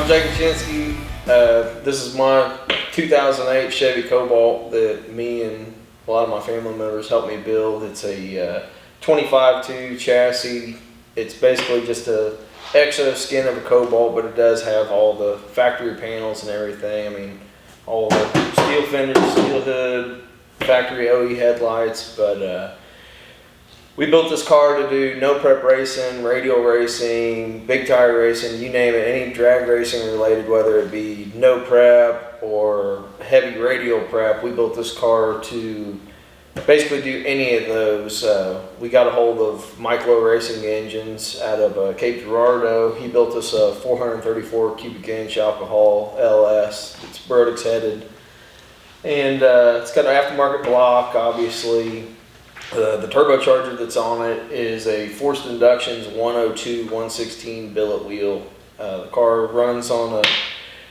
I'm Jake Hachinski. This is my 2008 Chevy Cobalt that me and a lot of my family members helped me build. It's a 25.2 chassis. It's basically just a exo skin of a Cobalt, but it does have all the factory panels and everything. I mean, all the steel fenders, steel hood, factory OE headlights, but we built this car to do no prep racing, radial racing, big tire racing, you name it, any drag racing related, whether it be no prep or heavy radial prep. We built this car to basically do any of those. We got a hold of Micro Racing Engines out of Cape Girardeau. He built us a 434 cubic inch alcohol LS. It's Brodix headed. And it's got an aftermarket block, obviously. The turbocharger that's on it is a Forced Inductions 102 116 billet wheel. The car runs on a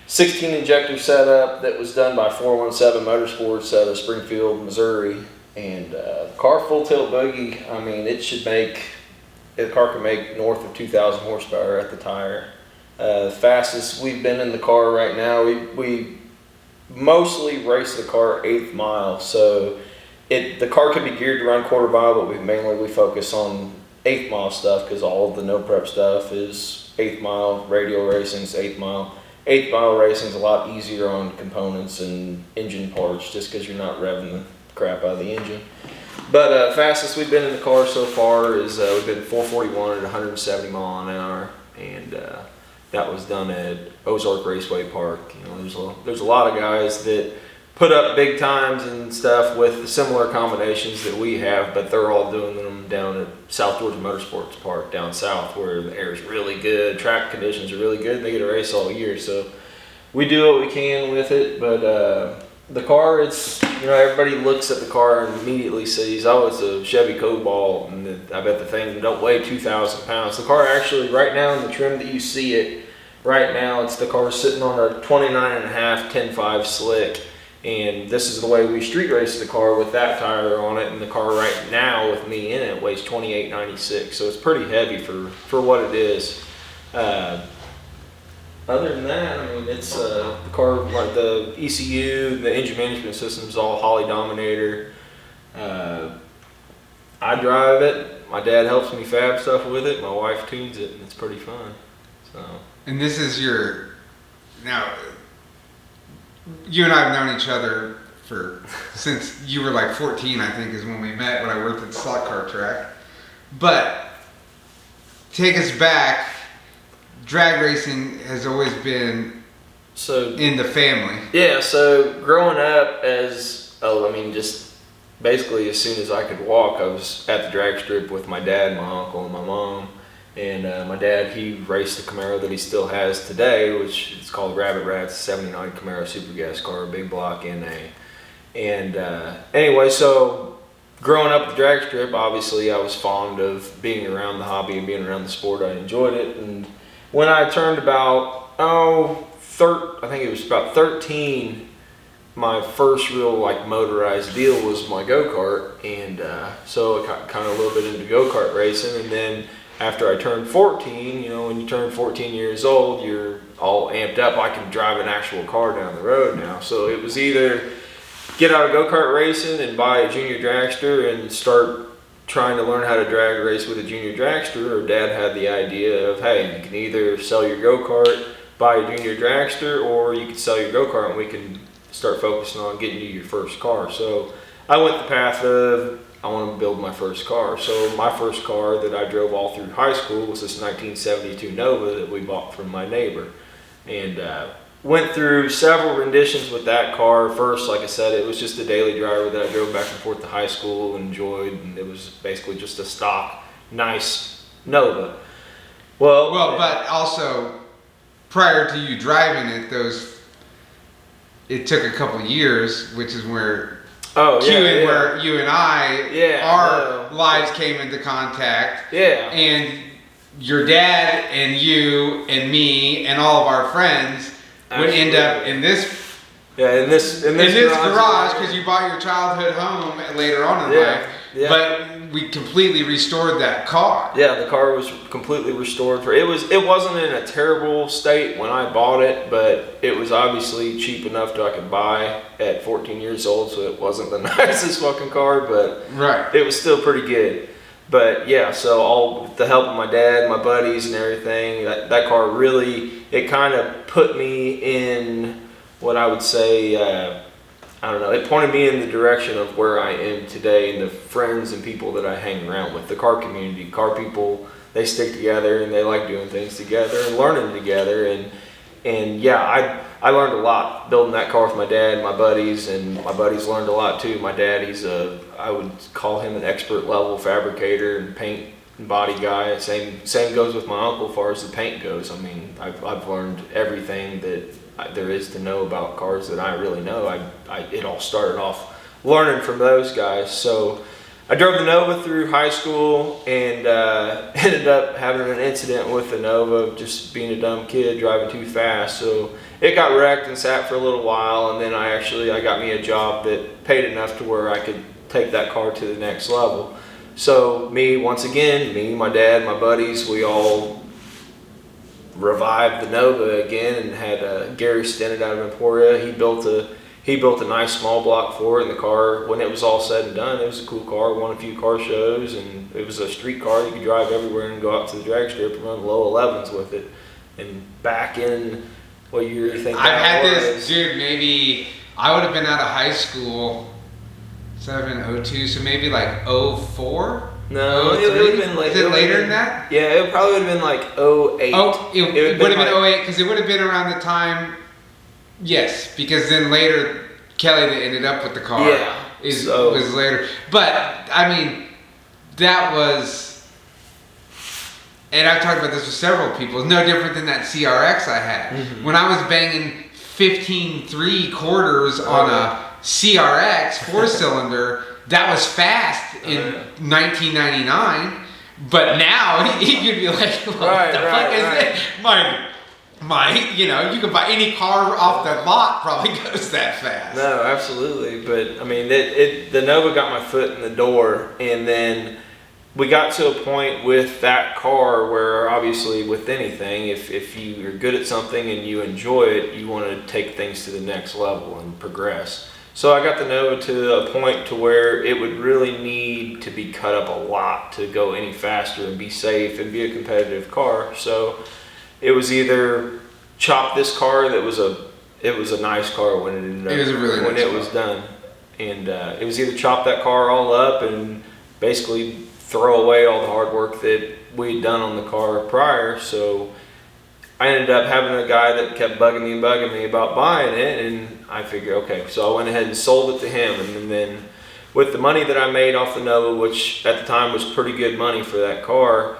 16 injector setup that was done by 417 Motorsports out of Springfield, Missouri. And the car full tilt boogie, I mean, the car can make north of 2,000 horsepower at the tire. The fastest we've been in the car right now, we mostly race the car 8th mile, so the car could be geared to run quarter mile, but we focus on 8th mile stuff because all of the no prep stuff is 8th mile. Radial racing's 8th mile. 8th mile racing's a lot easier on components and engine parts just because you're not revving the crap out of the engine. But fastest we've been in the car so far is we've been 441 at 170 mile an hour, and that was done at Ozark Raceway Park. You know, there's a lot of guys that put up big times and stuff with similar combinations that we have, but they're all doing them down at South Georgia Motorsports Park down south where the air is really good, track conditions are really good, and they get to race all year. So we do what we can with it, but the car, it's, you know, everybody looks at the car and immediately sees, oh, it's a Chevy Cobalt, and I bet the thing don't weigh 2,000 pounds. The car actually, right now in the trim that you see it, right now, the car sitting on a 29.5 10.5 slick. And this is the way we street race the car with that tire on it, and the car right now with me in it weighs 28.96, so it's pretty heavy for what it is. Other than that, I mean, it's the car, like the ECU, the engine management system is all Holley Dominator. I drive it, my dad helps me fab stuff with it, my wife tunes it, and it's pretty fun. So. And this is now, you and I have known each other since you were like 14, I think, is when we met, when I worked at the slot car track. But take us back. Drag racing has always been in the family. Yeah, so growing up just basically as soon as I could walk, I was at the drag strip with my dad, my uncle, and my mom. And my dad, he raced the Camaro that he still has today, which is called Rabbit Rat's 79 Camaro Super Gas car, big block NA. And anyway, so growing up at the drag strip, obviously I was fond of being around the hobby and being around the sport. I enjoyed it. And when I turned about, I think it was about 13, my first real motorized deal was my go-kart. And so I got kind of a little bit into go-kart racing. And then after I turned 14, you know, when you turn 14 years old, you're all amped up. I can drive an actual car down the road now. So it was either get out of go-kart racing and buy a junior dragster and start trying to learn how to drag race with a junior dragster, or Dad had the idea of, hey, you can either sell your go-kart, buy a junior dragster, or you can sell your go-kart and we can start focusing on getting you your first car. So I went the path of, I want to build my first car. So my first car that I drove all through high school was this 1972 Nova that we bought from my neighbor. And went through several renditions with that car. First, like I said, it was just a daily driver that I drove back and forth to high school and enjoyed. And it was basically just a stock, nice Nova. Well, but also prior to you driving it, it took a couple years, which is where where you and I, our lives came into contact. Yeah. And your dad and you and me and all of our friends would end up in this Yeah, in this garage, because you bought your childhood home later on in life. Yeah. But we completely restored that car. Yeah, the car was completely restored. It wasn't in a terrible state when I bought it, but it was obviously cheap enough that I could buy at 14 years old, so it wasn't the nicest fucking car, but right. It was still pretty good. But yeah, so all with the help of my dad, my buddies and everything, that car really, it kind of put me in what I would say, I don't know, it pointed me in the direction of where I am today and the friends and people that I hang around with. The car community, car people, they stick together and they like doing things together and learning together. And yeah, I learned a lot building that car with my dad, my buddies, and my buddies learned a lot too. My dad, I would call him an expert level fabricator and paint and body guy. Same goes with my uncle as far as the paint goes. I mean, I've learned everything that there is to know about cars that I really know. It all started off learning from those guys. So I drove the Nova through high school and ended up having an incident with the Nova, just being a dumb kid driving too fast. So it got wrecked and sat for a little while, and then I got me a job that paid enough to where I could take that car to the next level. So me, my dad, my buddies, we all revived the Nova again and had Gary Stennett out of Emporia. He built a nice small block for it, and the car, when it was all said and done, it was a cool car. Won a few car shows, and it was a street car. You could drive everywhere and go out to the drag strip and run low 11s with it. And back in what year do you think I've had this, dude, maybe I would have been out of high school 02, so maybe like 04. No, it would have been like... Is it later than that? Yeah, it probably would have been like 08. Oh, it would have been 08, because it would have been around the time... Yes, because then later, Kelly that ended up with the car was later. But, I mean, that was... And I've talked about this with several people. It's no different than that CRX I had. Mm-hmm. When I was banging 15.3 quarters on a CRX 4-cylinder... That was fast in 1999, but now you'd be like, what the fuck is this? You can buy any car off the lot probably goes that fast. No, absolutely. But I mean, the Nova got my foot in the door, and then we got to a point with that car where obviously with anything, if you're good at something and you enjoy it, you want to take things to the next level and progress. So I got the Nova to a point to where it would really need to be cut up a lot to go any faster and be safe and be a competitive car. So it was either chop this car it was a nice car when it ended up, it was a really when nice it car. was done, and it was either chop that car all up and basically throw away all the hard work that we'd done on the car prior. So I ended up having a guy that kept bugging me about buying it, and I figured, okay, so I went ahead and sold it to him, and then with the money that I made off the Nova, which at the time was pretty good money for that car,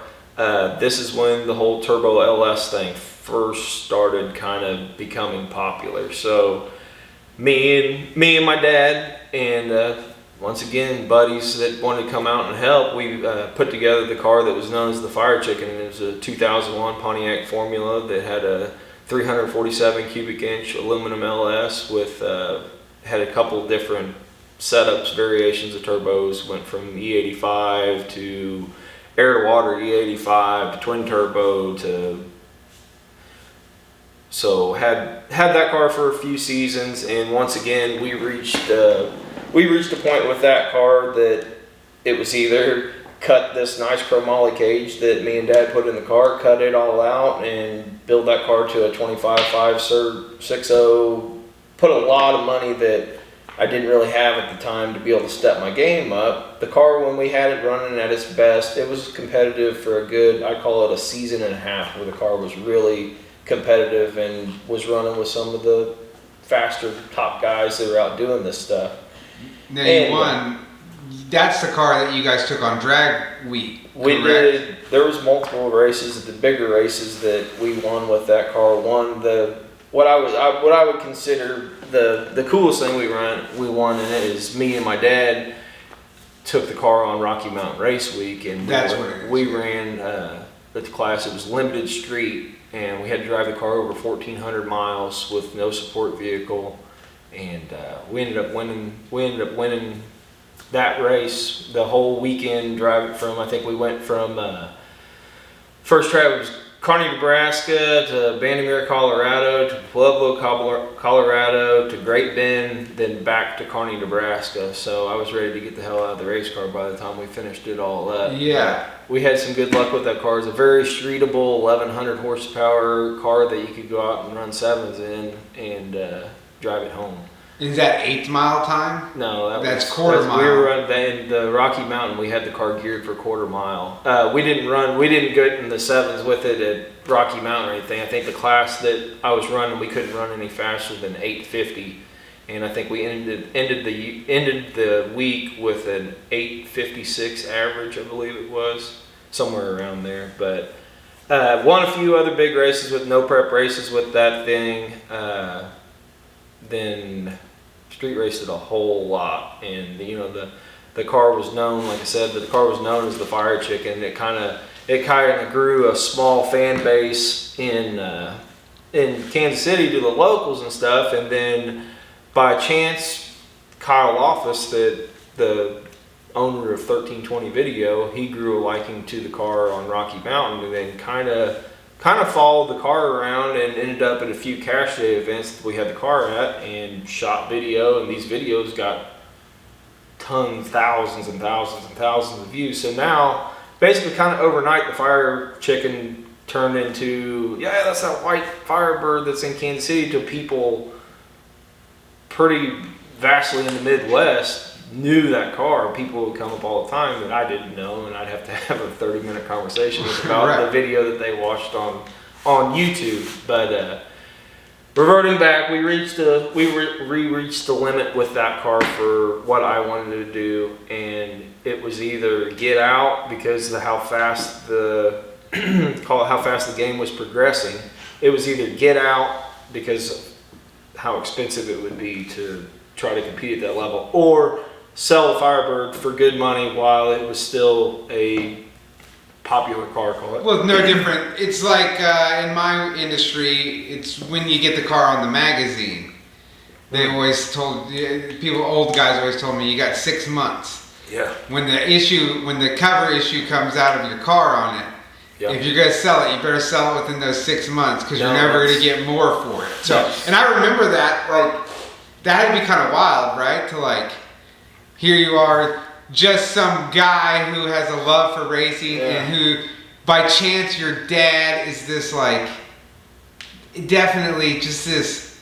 this is when the whole turbo LS thing first started kind of becoming popular. So me and my dad and once again buddies that wanted to come out and help, we put together the car that was known as the Fire Chicken. It was a 2001 Pontiac Formula that had a 347 cubic inch aluminum LS with had a couple different setups, variations of turbos. Went from E85 to air to water E85 to twin turbo to... So had that car for a few seasons, and once again we reached a point with that car that it was either cut this nice chromoly cage that me and Dad put in the car, cut it all out, and build that car to a 25.5 60. Put a lot of money that I didn't really have at the time to be able to step my game up. The car, when we had it running at its best, it was competitive for a good, I call it a season and a half, where the car was really competitive and was running with some of the faster top guys that were out doing this stuff. Now you won. That's the car that you guys took on drag week. We did. There was multiple races. The bigger races that we won with that car. What I would consider the coolest thing we won in it is me and my dad took the car on Rocky Mountain Race Week, and we ran the class. It was limited street, and we had to drive the car over 1,400 miles with no support vehicle. and we ended up winning. We ended up winning that race the whole weekend. Driving from, I think we went from first track was Kearney, Nebraska to Bandimere, Colorado to Pueblo, Colorado to Great Bend, then back to Kearney, Nebraska. So I was ready to get the hell out of the race car by the time we finished it all up. Yeah. We had some good luck with that car. It's a very streetable 1100 horsepower car that you could go out and run sevens in and drive it home. Is that 8th mile time? No, that's quarter mile. We were running in the Rocky Mountain. We had the car geared for quarter mile. We didn't get in the sevens with it at Rocky Mountain or anything. I think the class that I was running, we couldn't run any faster than 850, and I think we ended the week with an 856 average, I believe it was, somewhere around there. But won a few other big races with no prep races with that thing. Then street raced it a whole lot, and the car was known, like I said, the car was known as the Fire Chicken. It kind of grew a small fan base in Kansas City to the locals and stuff, and then by chance, Kyle Office, the owner of 1320 Video, he grew a liking to the car on Rocky Mountain, and then kind of followed the car around and ended up at a few cash day events that we had the car at and shot video, and these videos got tons, thousands and thousands and thousands of views. So now, basically kind of overnight, the Fire Chicken turned into, yeah, that's that white Firebird that's in Kansas City, to people pretty vastly in the Midwest knew that car. People would come up all the time that I didn't know, and I'd have to have a 30-minute conversation with about right. the video that they watched on YouTube. But reverting back, we reached the limit with that car for what I wanted to do, and it was either get out because of how fast the game was progressing. It was either get out because of how expensive it would be to try to compete at that level, or sell a Firebird for good money while it was still a popular car. Call it. Well, no different. It's like in my industry, it's when you get the car on the magazine. They always told people, old guys always told me, you got 6 months. Yeah. When the cover issue comes out of your car on it, yeah. If you're gonna sell it, you better sell it within those 6 months, because you're never gonna get more for it. So, and I remember that, like, that had to be kind of wild, right? To like, here you are, just some guy who has a love for racing, and who, by chance, your dad is this, like, definitely just this,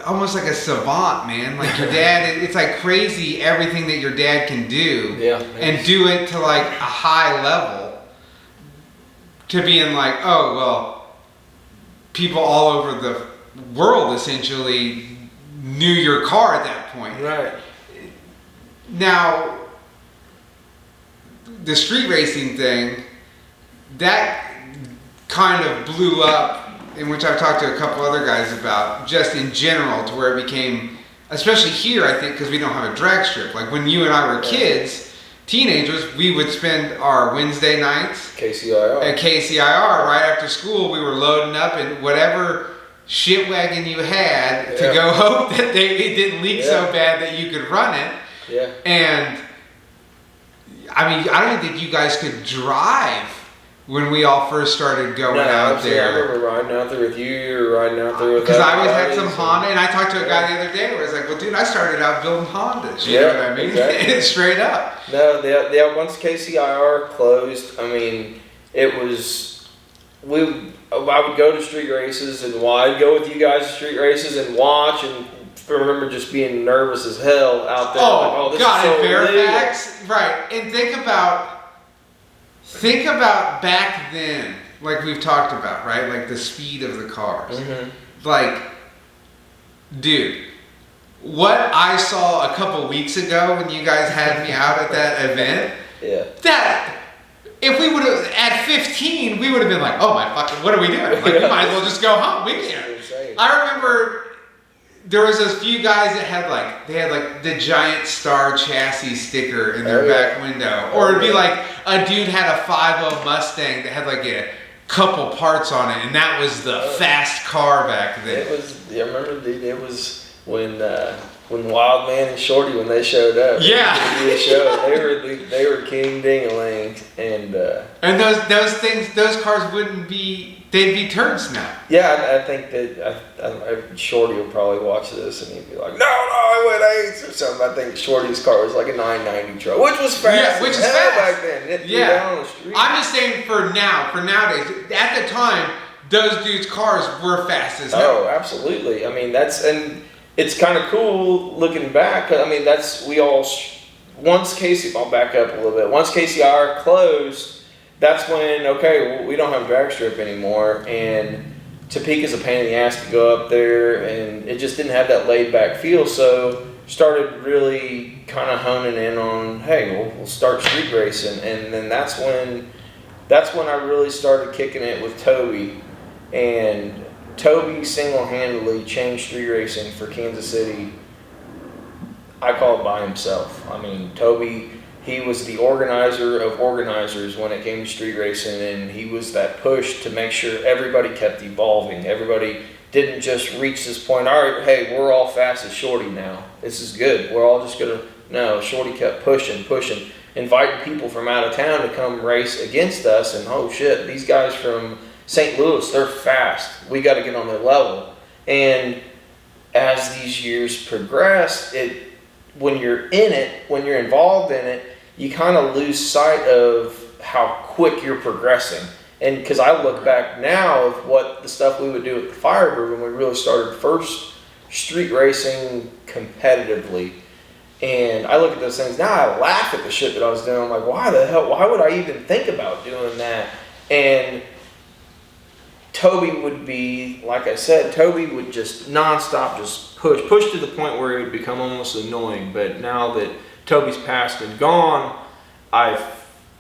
almost like a savant, man. Like your dad, it's like crazy everything that your dad can do, and do it to like a high level, to being like, oh, well, people all over the world essentially knew your car at that point. Right. Now, the street racing thing, that kind of blew up, in which I've talked to a couple other guys about, just in general, to where it became, especially here, I think, because we don't have a drag strip. Like when you and I were kids, teenagers, we would spend our Wednesday nights KCIR. At KCIR. Right after school, we were loading up in whatever shit wagon you had to go hope that it didn't leak so bad that you could run it. Yeah. And I mean, I don't think you guys could drive when we all first started going out there. I remember riding out there with you. You were riding out there with us. Because I always had some Honda, and I talked to a guy the other day where I was like, well, dude, I started out building Hondas. You know what I mean? Exactly. Straight up. No, once KCIR closed, I mean, it was, I would go to street races, and I'd go with you guys to street races and watch, and I remember just being nervous as hell out there. Oh, this God, is so in Fairfax? Right. And think about back then, like we've talked about, right? Like the speed of the cars. Mm-hmm. Like, dude, what I saw a couple weeks ago when you guys had me out at that event, that if we would have, at 15, we would have been like, oh my fucking, what are we doing? Like, we might as well just go home. We can't. I remember there was a few guys that had like the giant Star chassis sticker in their back window. Or it'd be like a dude had a 5.0 Mustang that had like couple parts on it, and that was the fast car back then. It was. I remember, dude. It was when Wild Man and Shorty, when they showed up. Yeah. The show. They were king ding-a-ling, and those things, those cars wouldn't be. They'd be turds now. Yeah, I think that Shorty will probably watch this and he'd be like, no, I went 8s or something. I think Shorty's car was like a 990 truck, which was fast. Yeah, which is fast back then. It threw down on the street. I'm just saying for nowadays. At the time, those dudes' cars were fast as hell. Oh, absolutely. I mean, and it's kind of cool looking back. I mean, once Casey, I'll back up a little bit. Once KCR closed, that's when, okay, we don't have drag strip anymore, and Topeka's a pain in the ass to go up there, and it just didn't have that laid back feel, so started really kind of honing in on, hey, we'll start street racing, and then that's when I really started kicking it with Toby, and Toby single-handedly changed street racing for Kansas City. I call it by himself. I mean, Toby, he was the organizer of organizers when it came to street racing, and he was that push to make sure everybody kept evolving. Everybody didn't just reach this point, all right, hey, we're all fast as Shorty now. This is good. We're all just going to, no, Shorty kept pushing, inviting people from out of town to come race against us, and oh shit, these guys from St. Louis, they're fast. We got to get on their level. And as these years progressed, when you're in it, when you're involved in it, you kind of lose sight of how quick you're progressing. And because I look back now of what the stuff we would do at the Firebird when we really started first street racing competitively. And I look at those things now, I laugh at the shit that I was doing. I'm like, why would I even think about doing that? And Toby would be, like I said, Toby would just nonstop just push to the point where it would become almost annoying. But now that Toby's passed and gone, I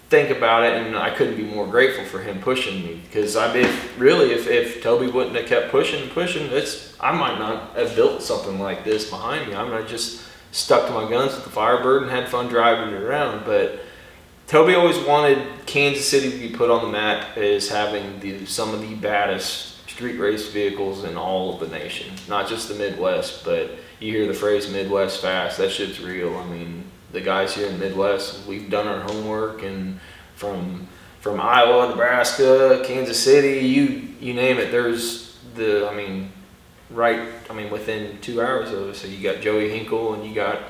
think about it and I couldn't be more grateful for him pushing me. Because if Toby wouldn't have kept pushing, I might not have built something like this behind me. I might have just stuck to my guns with the Firebird and had fun driving it around. But Toby always wanted Kansas City to be put on the map as having some of the baddest street race vehicles in all of the nation. Not just the Midwest, but you hear the phrase Midwest fast, that shit's real. I mean, the guys here in the Midwest, we've done our homework, and from Iowa, Nebraska, Kansas City, you name it, there's within 2 hours of us. So you got Joey Hinkle and you got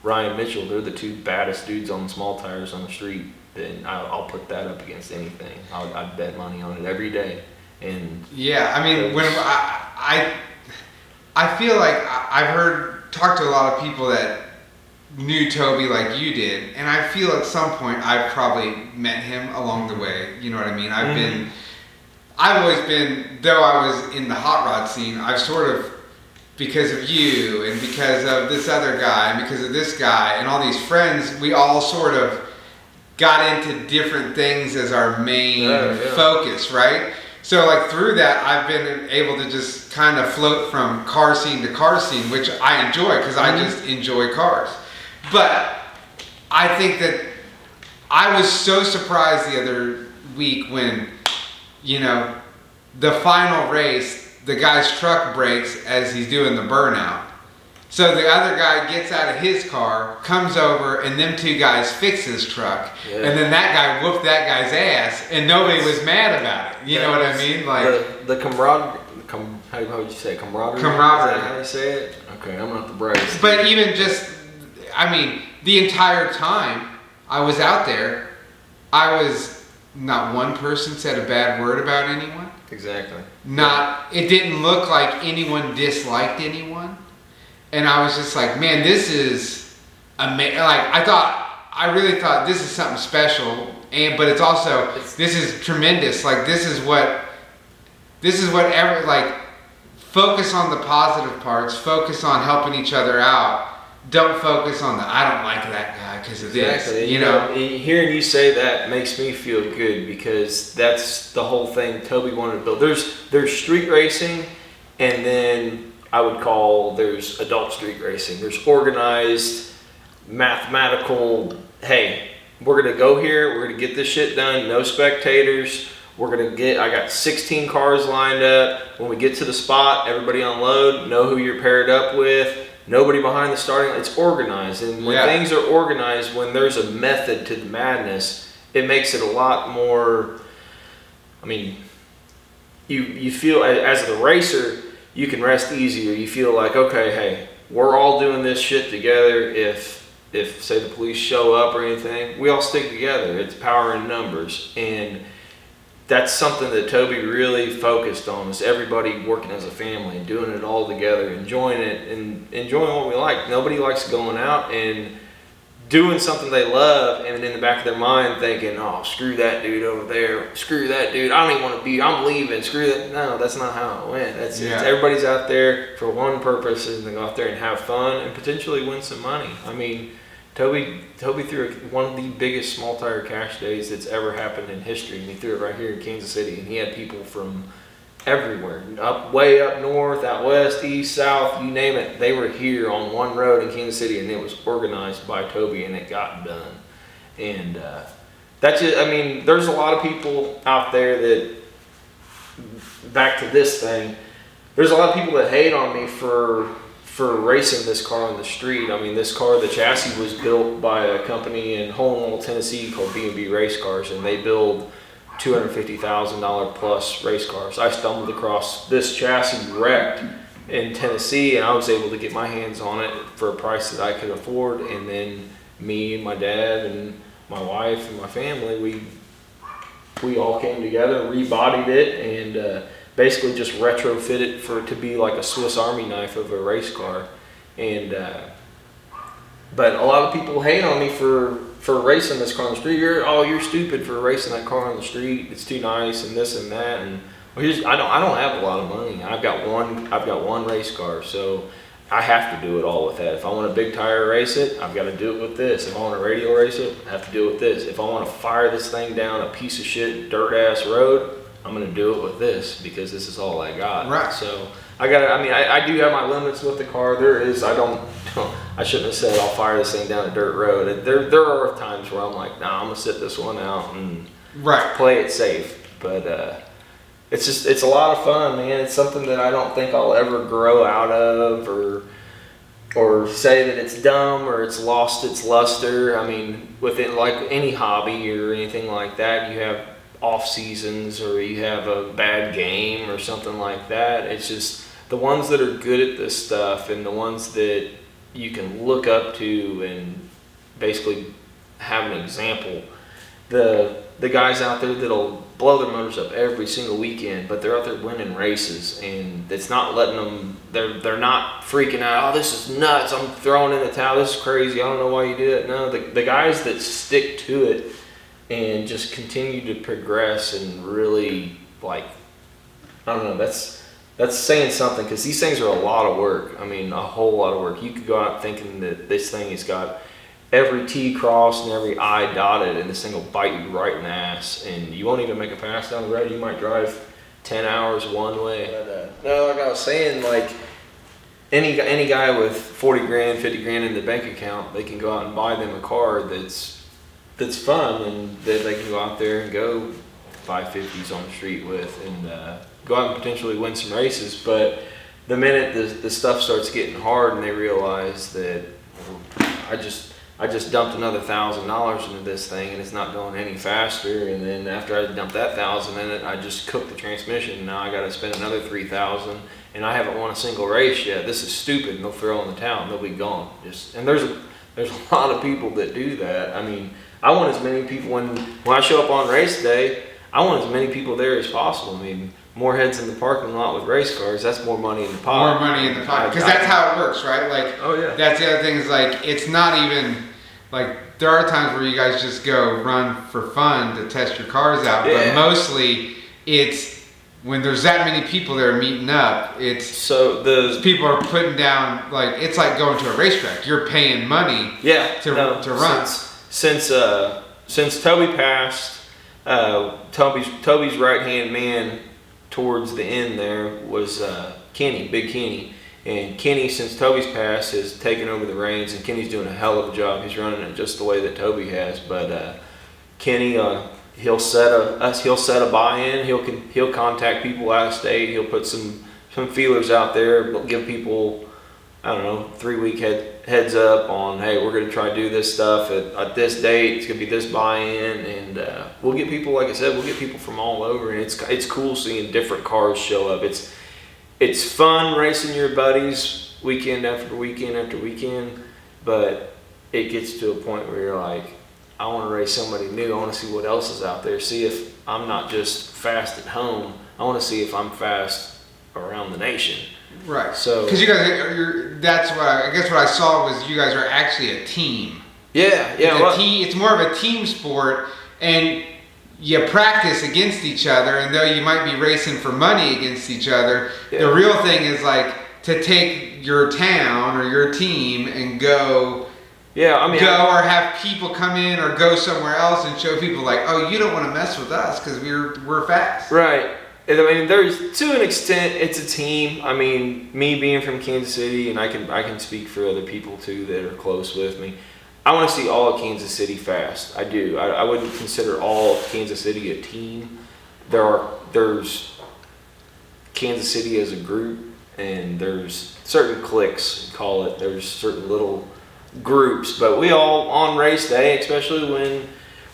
Ryan Mitchell. They're the two baddest dudes on the small tires on the street. Then I'll put that up against anything. I'd bet money on it every day. And yeah, I mean, when I feel like I've talked to a lot of people that knew Toby like you did, and I feel at some point I've probably met him along the way. You know what I mean? I've always been, though I was in the hot rod scene, I've sort of, because of you and because of this other guy and because of this guy and all these friends, we all sort of got into different things as our main focus, right? So like through that, I've been able to just kind of float from car scene to car scene, which I enjoy because I just enjoy cars. But I think that I was so surprised the other week when, the final race, the guy's truck breaks as he's doing the burnout. So the other guy gets out of his car, comes over, and them two guys fix his truck. Yeah. And then that guy whooped that guy's ass, and nobody was mad about it. You know what I mean? Like the camaraderie. How would you say camaraderie? Camaraderie. Is that how you say it? Okay, I'm not the brightest. But even the entire time I was out there, not one person said a bad word about anyone. Exactly. It didn't look like anyone disliked anyone. And I was just like, man, this is amazing. Like, I really thought this is something special. But it's also, this is tremendous. Like, this is what focus on the positive parts, focus on helping each other out. Don't focus on I don't like that guy because of this. Hearing you say that makes me feel good because that's the whole thing Toby wanted to build. There's street racing, and then I would call there's adult street racing. There's organized, mathematical, hey, we're going to go here, we're going to get this shit done, no spectators, I got 16 cars lined up. When we get to the spot, everybody unload, know who you're paired up with. Nobody behind the starting line. It's organized. And when things are organized, when there's a method to the madness, it makes it a lot more, I mean, you feel, as the racer, you can rest easier. You feel like, okay, hey, we're all doing this shit together. If say the police show up or anything, we all stick together. It's power in numbers. And that's something that Toby really focused on, is everybody working as a family and doing it all together, enjoying it and enjoying what we like. Nobody likes going out and doing something they love and in the back of their mind thinking, oh, screw that dude over there, screw that dude, I don't even want to be, I'm leaving, screw that. No, that's not how it went. It's everybody's out there for one purpose, is to go out there and have fun and potentially win some money. I mean, Toby threw one of the biggest small tire cash days that's ever happened in history, and he threw it right here in Kansas City, and he had people from everywhere, way up north, out west, east, south, you name it. They were here on one road in Kansas City, and it was organized by Toby, and it got done. And that's just, I mean, there's a lot of people out there that, back to this thing, there's a lot of people that hate on me for racing this car on the street. I mean, this car, the chassis was built by a company in Holland, Tennessee called B&B Race Cars, and they build $250,000 plus race cars. I stumbled across this chassis wrecked in Tennessee, and I was able to get my hands on it for a price that I could afford. And then me and my dad and my wife and my family, we all came together, rebodied it, and basically just retrofit it to be like a Swiss Army knife of a race car. And but a lot of people hate on me for racing this car on the street. You're stupid for racing that car on the street. It's too nice and this and that. And I don't have a lot of money. I've got one race car, so I have to do it all with that. If I want a big tire race it, I've got to do it with this. If I want a radial race it, I have to do it with this. If I want to fire this thing down a piece of shit dirt ass road, I'm going to do it with this, because this is all I got. Right. So I do have my limits with the car. I shouldn't have said I'll fire this thing down a dirt road. There are times where I'm like, nah, I'm going to sit this one out and play it safe. But it's a lot of fun, man. It's something that I don't think I'll ever grow out of, or say that it's dumb or it's lost its luster. I mean, within like any hobby or anything like that, you have off seasons, or you have a bad game or something like that. It's just the ones that are good at this stuff, and the ones that you can look up to and basically have an example. The guys out there that'll blow their motors up every single weekend, but they're out there winning races, and it's not letting them, they're not freaking out, oh, this is nuts, I'm throwing in the towel, this is crazy, I don't know why you did it. No, the guys that stick to it and just continue to progress and really, like, I don't know, that's saying something, because these things are a lot of work. I mean, a whole lot of work. You could go out thinking that this thing has got every T crossed and every I dotted, and this thing will bite you right in the ass, and you won't even make a pass down the road. You might drive 10 hours one way. But, no, like I was saying, like, any guy with 40 grand, 50 grand in the bank account, they can go out and buy them a car that's fun, and that they can go out there and go 550s on the street with, and go out and potentially win some races. But the minute the stuff starts getting hard and they realize that, well, I just dumped another $1,000 into this thing and it's not going any faster, and then after I dumped that $1,000 in it, I just cooked the transmission, and now I got to spend another $3,000, and I haven't won a single race yet. This is stupid, and they'll throw in the towel and they'll be gone. And there's a lot of people that do that. I mean, I want as many people when I show up on race day, I want as many people there as possible. I mean, more heads in the parking lot with race cars, that's more money in the pot. More money in the pot, because that's how it works, right? Like, oh yeah. That's the other thing, is like, it's not even, like, there are times where you guys just go run for fun to test your cars out, but mostly it's when there's that many people that are meeting up, people are putting down, like, it's like going to a racetrack. You're paying money to run. Since Toby passed, Toby's right-hand man towards the end there was Kenny, Big Kenny. And Kenny, since Toby's passed, has taken over the reins, and Kenny's doing a hell of a job. He's running it just the way that Toby has. But Kenny, he'll set a buy-in. He'll contact people out of state. He'll put some feelers out there, but give people, I don't know, 3-week heads up on, hey, we're going to try to do this stuff at this date. It's going to be this buy-in, and we'll get people, like I said, we'll get people from all over, and it's cool seeing different cars show up. It's fun racing your buddies weekend after weekend after weekend, but it gets to a point where you're like, I want to race somebody new. I want to see what else is out there. See if I'm not just fast at home. I want to see if I'm fast around the nation. Right. So, because you guys, that's what I guess what I saw was you guys are actually a team. Yeah. It's more of a team sport, and you practice against each other. And though you might be racing for money against each other, the real thing is like to take your town or your team and go. Yeah, I mean, or have people come in or go somewhere else and show people like, oh, you don't want to mess with us because we're fast. Right. And I mean, there's, to an extent, it's a team. I mean, me being from Kansas City, and I can speak for other people too that are close with me. I want to see all of Kansas City fast. I do. I wouldn't consider all of Kansas City a team. There's Kansas City as a group, and there's certain cliques, call it. There's certain little groups, but we all on race day, especially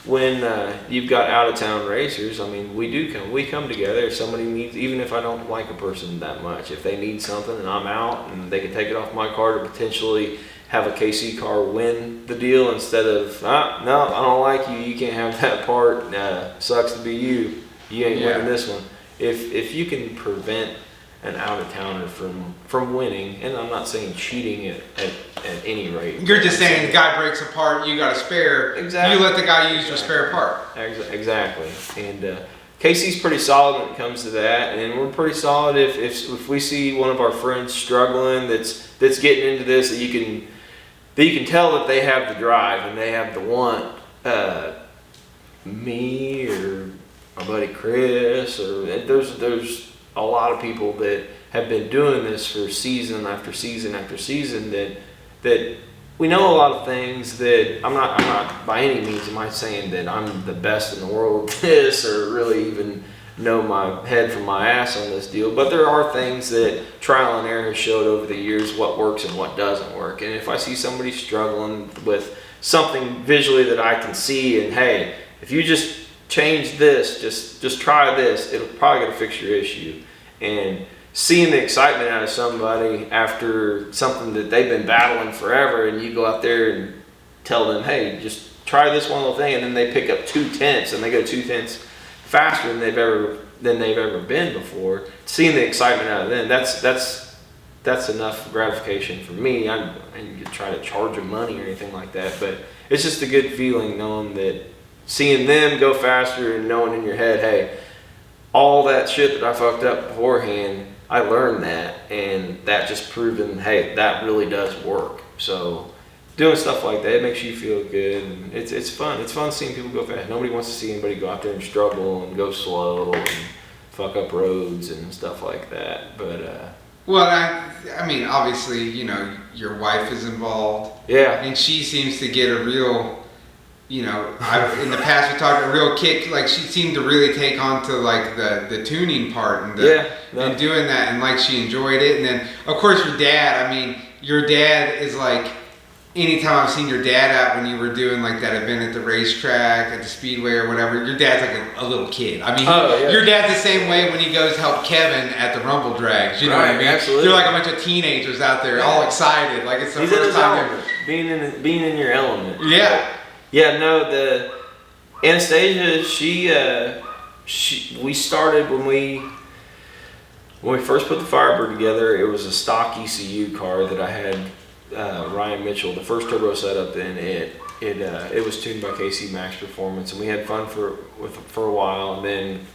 when you've got out of town racers. I mean, we come together. If somebody needs, even if I don't like a person that much, if they need something and I'm out and they can take it off my car to potentially have a KC car win the deal instead of no, I don't like you, you can't have that part, sucks to be you ain't winning this one. If you can prevent an out-of-towner from winning, and I'm not saying cheating at any rate. You're just saying the guy breaks a part, you got a spare. Exactly. You let the guy use your spare part. Exactly. And Casey's pretty solid when it comes to that, and we're pretty solid if we see one of our friends struggling that's getting into this, that you can tell that they have the drive and they have the want. Me or my buddy Chris, or there's a lot of people that have been doing this for season after season after season that we know a lot of things that I'm not by any means am I saying that I'm the best in the world at this or really even know my head from my ass on this deal, but there are things that trial and error has showed over the years what works and what doesn't work. And if I see somebody struggling with something visually that I can see, and hey, if you just change this, just try this, it'll probably gonna fix your issue. And seeing the excitement out of somebody after something that they've been battling forever, and you go out there and tell them, hey, just try this one little thing, and then they pick up 2/10 and they go 2/10 faster than they've ever been before. Seeing the excitement out of them, that's enough gratification for me. I didn't try to charge them money or anything like that, but it's just a good feeling knowing that, seeing them go faster and knowing in your head, hey, all that shit that I fucked up beforehand, I learned that, and that just proven, hey, that really does work. So doing stuff like that, it makes you feel good, and it's fun. It's fun seeing people go fast. Nobody wants to see anybody go out there and struggle and go slow and fuck up roads and stuff like that. But well, I mean, obviously, you know, your wife is involved. Yeah. And she seems to get a real, you know, in the past we talked a real kick. Like she seemed to really take on to like the tuning part and and doing that, and like she enjoyed it. And then of course your dad. I mean, your dad is like, anytime I've seen your dad out when you were doing like that event at the racetrack, at the speedway or whatever, your dad's like a little kid. I mean, your dad's the same way when he goes help Kevin at the Rumble Drags. You know what I mean? Absolutely. They're like a bunch of teenagers out there, all excited, like it's the first time being in your element. Yeah. Yeah. No, the Anastasia, we started when we first put the Firebird together. It was a stock ECU car that I had. Ryan Mitchell, the first turbo setup in it was tuned by KC Max Performance, and we had fun for a while, and then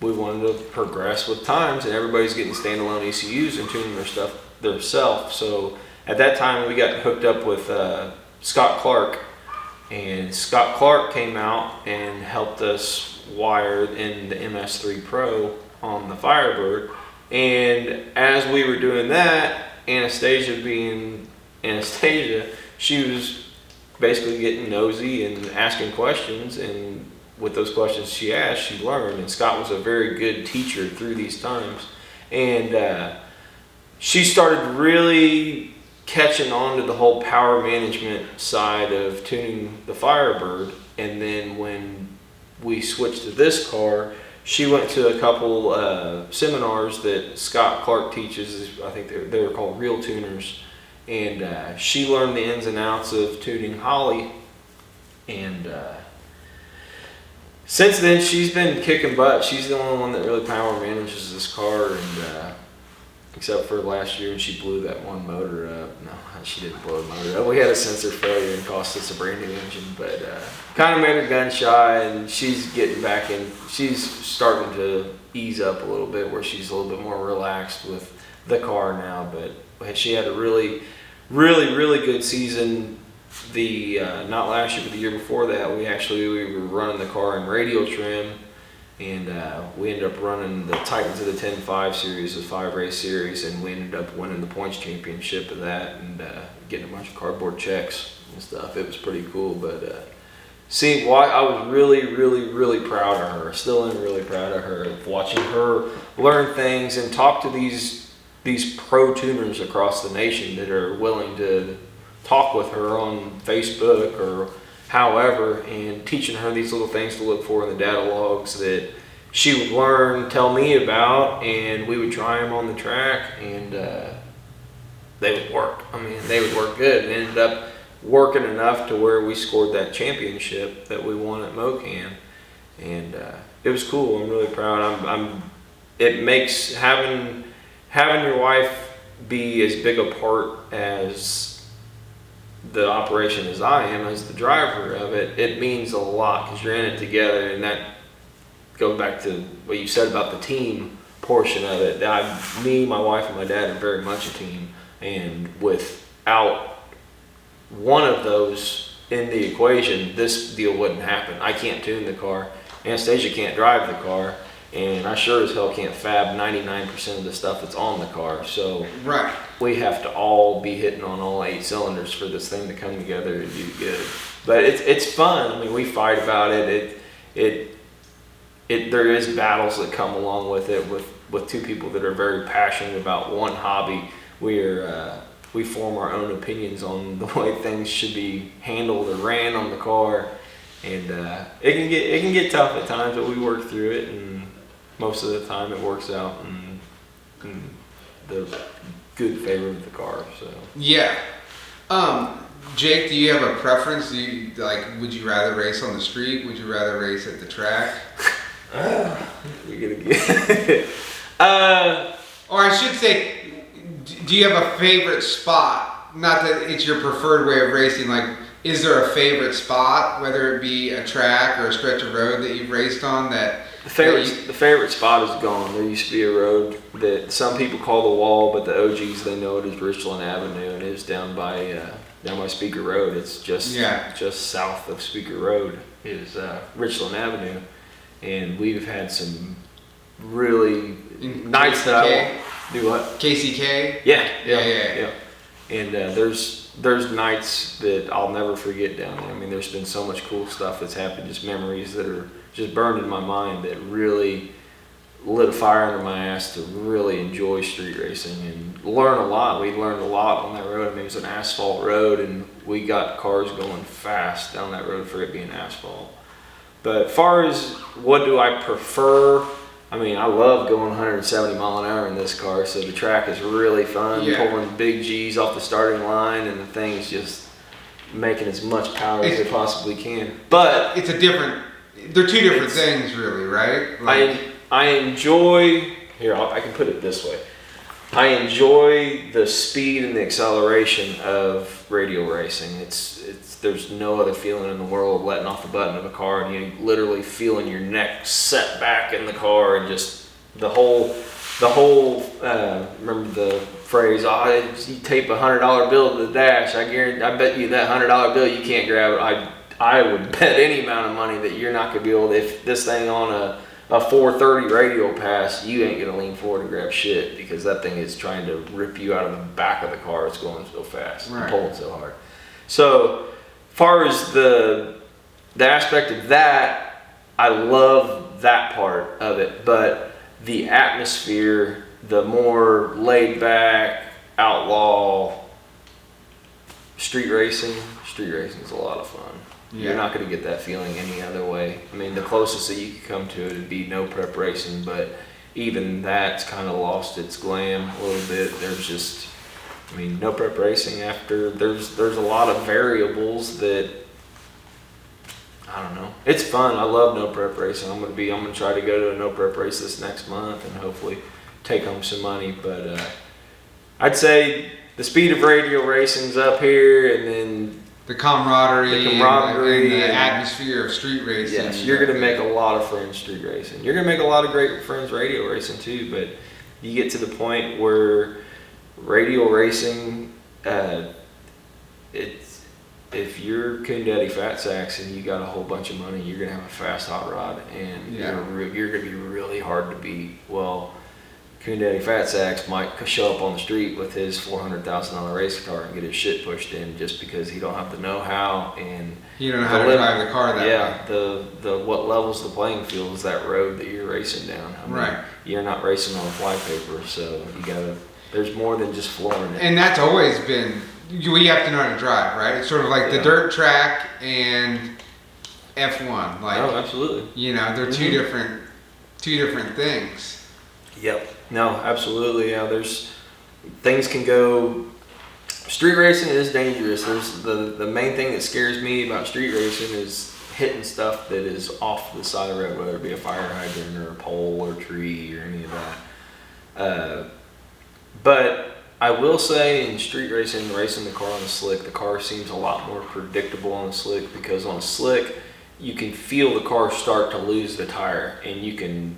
we wanted to progress with times, and everybody's getting standalone ECUs and tuning their stuff themselves. So at that time we got hooked up with Scott Clark, and Scott Clark came out and helped us wire in the MS3 Pro on the Firebird. And as we were doing that, Anastasia being Anastasia, she was basically getting nosy and asking questions, and with those questions she asked, she learned. And Scott was a very good teacher through these times, and she started really catching on to the whole power management side of tuning the Firebird. And then when we switched to this car, she went to a couple seminars that Scott Clark teaches. I think they were called Real Tuners. And she learned the ins and outs of tuning Holly. And since then, she's been kicking butt. She's the only one that really power manages this car. And except for last year when she blew that one motor up. No, she didn't blow the motor up. We had a sensor failure and cost us a brand new engine. But kind of made her gun shy, and she's getting back in. She's starting to ease up a little bit where she's a little bit more relaxed with the car now. But she had a really good season. Not last year, but the year before that, we were running the car in radial trim, and we ended up running the Titans of the 10-5 series, the 5-race series, and we ended up winning the points championship of that, and getting a bunch of cardboard checks and stuff. It was pretty cool. But I was really proud of her. Still am really proud of her, of watching her learn things and talk to these pro tuners across the nation that are willing to talk with her on Facebook or however, and teaching her these little things to look for in the data logs that she would learn, tell me about, and we would try them on the track, and they would work. I mean, they would work good, and ended up working enough to where we scored that championship that we won at MoCan, and it was cool. I'm really proud. It makes having your wife be as big a part as the operation as I am, as the driver of it, it means a lot because you're in it together. And that goes back to what you said about the team portion of it. Me, my wife, and my dad are very much a team, and without one of those in the equation, this deal wouldn't happen. I can't tune the car, Anastasia can't drive the car, and I sure as hell can't fab 99% of the stuff that's on the car. So right, we have to all be hitting on all 8 cylinders for this thing to come together and do good. But it's fun. I mean, we fight about it. There is battles that come along with it with two people that are very passionate about one hobby. We form our own opinions on the way things should be handled or ran on the car, and it can get tough at times, but we work through it, and most of the time it works out in the good favor of the car. So yeah. Jake, do you have a preference? Would you rather race on the street? Would you rather race at the track? We're gonna get or I should say, do you have a favorite spot? Not that it's your preferred way of racing. Like, is there a favorite spot, whether it be a track or a stretch of road that you've raced on that? The favorite spot is gone. There used to be a road that some people call the Wall, but the OGs, they know it as Richland Avenue, and it was down by Speaker Road. It's just south of Speaker Road is Richland Avenue, and we've had some really nights that I do what KCK. Yeah. And there's nights that I'll never forget down there. I mean, there's been so much cool stuff that's happened, just memories that are just burned in my mind that really lit a fire under my ass to really enjoy street racing and learn a lot. We learned a lot on that road. I mean, it was an asphalt road, and we got cars going fast down that road for it being asphalt. But as far as what do I prefer, I mean, I love going 170 mile an hour in this car, so the track is really fun, pulling big G's off the starting line, and the thing is just making as much power as it possibly can. But they're two different things, really, right? I enjoy, I can put it this way. I enjoy the speed and the acceleration of radial racing. There's no other feeling in the world letting off the button of a car and you literally feeling your neck set back in the car, and just the whole remember the phrase, you tape $100 bill to the dash, I bet you that $100 bill you can't grab it. I would bet any amount of money that you're not going to be able to, if this thing on a 430 radial pass, you ain't going to lean forward and grab shit, because that thing is trying to rip you out of the back of the car. It's going so fast, and pulling so hard. So far as the aspect of that, I love that part of it, but the atmosphere, the more laid back, outlaw street racing is a lot of fun. Yeah. You're not going to get that feeling any other way. I mean, the closest that you could come to it would be no prep racing, but even that's kind of lost its glam a little bit. There's just, I mean, no prep racing after, there's a lot of variables that, I don't know. It's fun. I love no prep racing. I'm gonna try to go to a no prep race this next month and hopefully take home some money. But I'd say the speed of radial racing's up here, and then the camaraderie, and the and atmosphere of street racing. yes, you're gonna make a lot of friends street racing. You're gonna make a lot of great friends radio racing too. But you get to the point where radial racing, if you're Coon Daddy Fat Sacks and you got a whole bunch of money, you're gonna have a fast hot rod, and you're gonna be really hard to beat. Well, Coon Daddy Fat Sacks might show up on the street with his $400,000 race car and get his shit pushed in just because he don't have the know-how, and you don't know how to drive the car that way. Yeah, the what levels the playing field is that road that you're racing down. I mean, right. You're not racing on flypaper, so you gotta. There's more than just flooring it. And that's always been. We have to know how to drive, right? It's sort of like the dirt track and F1. Like, oh, absolutely. You know, they're two different things. Yep. No, absolutely. Yeah, there's things can go. Street racing is dangerous. There's the main thing that scares me about street racing is hitting stuff that is off the side of the road, whether it be a fire hydrant or a pole or tree or any of that. But I will say in street racing, racing the car on the slick, the car seems a lot more predictable on the slick, because on a slick, you can feel the car start to lose the tire, and you can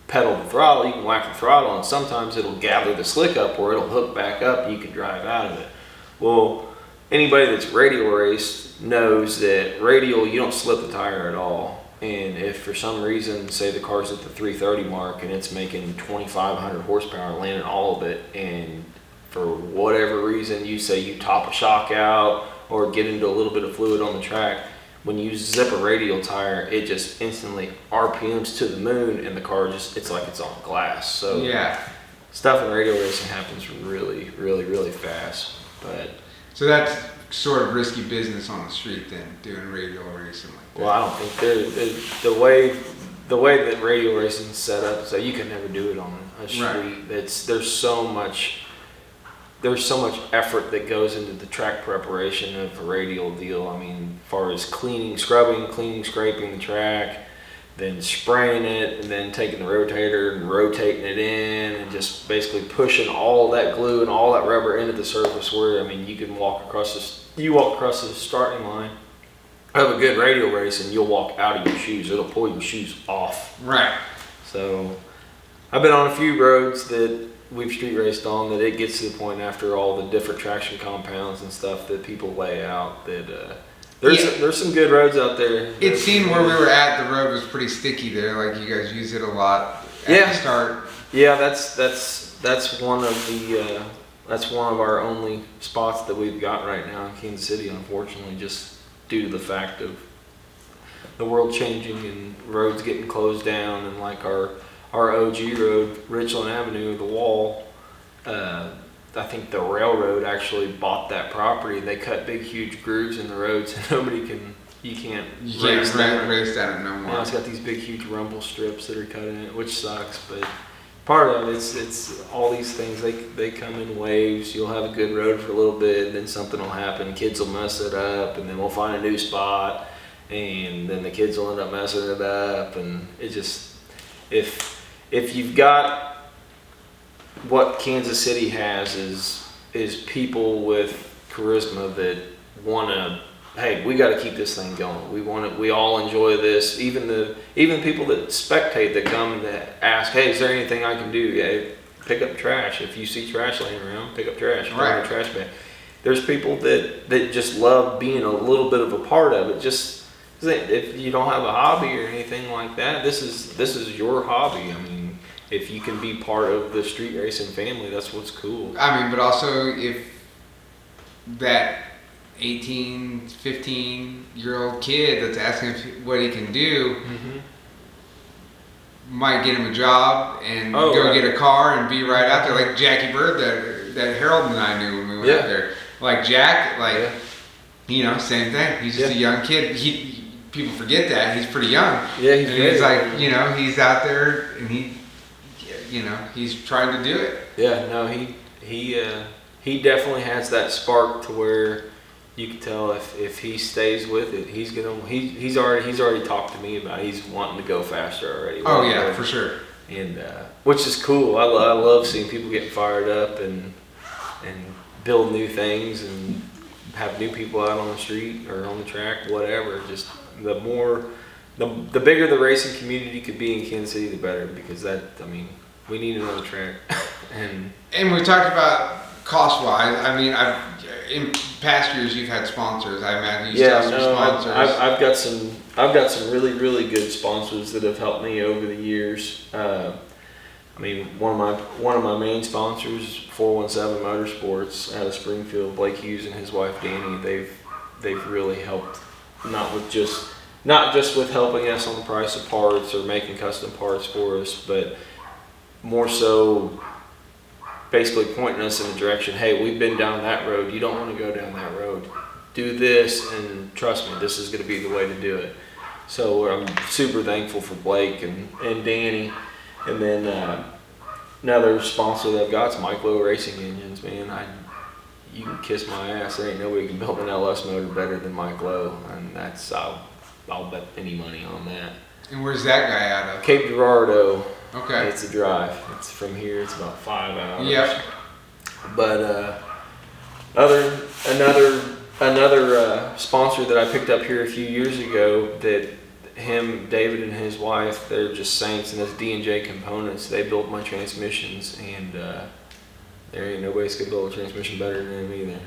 pedal the throttle, you can whack the throttle, and sometimes it'll gather the slick up or it'll hook back up and you can drive out of it. Well, anybody that's radial raced knows that radial, you don't slip the tire at all. And if for some reason, say the car's at the 330 mark and it's making 2,500 horsepower, landing all of it, and for whatever reason you say you top a shock out or get into a little bit of fluid on the track, when you zip a radial tire, it just instantly RPMs to the moon, and the car just, it's like it's on glass. So yeah, stuff in radial racing happens really, really, really fast. But so that's sort of risky business on the street then, doing radial racing like that. Well, I don't think the way that radial racing is set up, so you can never do it on a street. Right. There's so much effort that goes into the track preparation of a radial deal. I mean, as far as scrubbing, scraping the track, then spraying it, and then taking the rotator and rotating it in, and just basically pushing all that glue and all that rubber into the surface where, I mean, you can walk across the starting line of a good radial race and you'll walk out of your shoes. It'll pull your shoes off. Right. So I've been on a few roads that we've street raced on that it gets to the point after all the different traction compounds and stuff that people lay out that there's some good roads out there. It seemed where we were at, the road was pretty sticky there. Like, you guys use it a lot at the start. Yeah, that's one of our only spots that we've got right now in Kansas City, unfortunately, just due to the fact of the world changing and roads getting closed down, and like our OG road, Richland Avenue, the wall, I think the railroad actually bought that property. They cut big, huge grooves in the road so you can't race down it no more. Now it's got these big, huge rumble strips that are cut in it, which sucks, but part of it's all these things, they come in waves. You'll have a good road for a little bit, then something will happen, kids will mess it up, and then we'll find a new spot, and then the kids will end up messing it up, and it just, if you've got what Kansas City has is people with charisma that want to, hey, we got to keep this thing going. We all enjoy this. Even people that spectate, that come and ask, hey, is there anything I can do? Yeah, pick up trash. If you see trash laying around, pick up trash. Right. Throw in a trash bag. There's people that just love being a little bit of a part of it. Just if you don't have a hobby or anything like that, this is your hobby. I mean, if you can be part of the street racing family, that's what's cool. I mean, but also if that 18, 15-year-old kid that's asking what he can do might get him a job and go get a car and be right out there, like Jackie Bird that Harold and I knew when we went out there. Like Jack, you know, same thing. He's just a young kid. People forget that he's pretty young. Yeah, he's like, you know, he's out there and he's trying to do it. Yeah, no, he definitely has that spark to where you can tell if he stays with it, he's already talked to me about he's wanting to go faster already. Oh yeah, for sure. And which is cool. I love seeing people getting fired up and build new things and have new people out on the street or on the track, whatever. Just the bigger the racing community could be in Kansas City, the better, because we need another track. and we talked about cost-wise. I mean, in past years you've had sponsors. I imagine you still have some sponsors. I've got some really, really good sponsors that have helped me over the years. I mean, one of my main sponsors, 417 Motorsports out of Springfield, Blake Hughes and his wife Danny. They've really helped, not just with helping us on the price of parts or making custom parts for us, but more so basically pointing us in the direction, hey, we've been down that road, you don't want to go down that road. Do this, and trust me, this is going to be the way to do it. So I'm super thankful for Blake and Danny. And then another sponsor that I've got is Mike Lowe Racing Engines, man. You can kiss my ass. There ain't nobody can build an LS motor better than Mike Lowe, and I'll bet any money on that. And where's that guy out of? Cape Girardeau. Okay. It's a drive. It's from here. It's about 5 hours. Yep. But another sponsor that I picked up here a few years ago, that David and his wife, they're just saints, and that's D&J Components. They build my transmissions, and there ain't nobody's gonna build a transmission better than them either.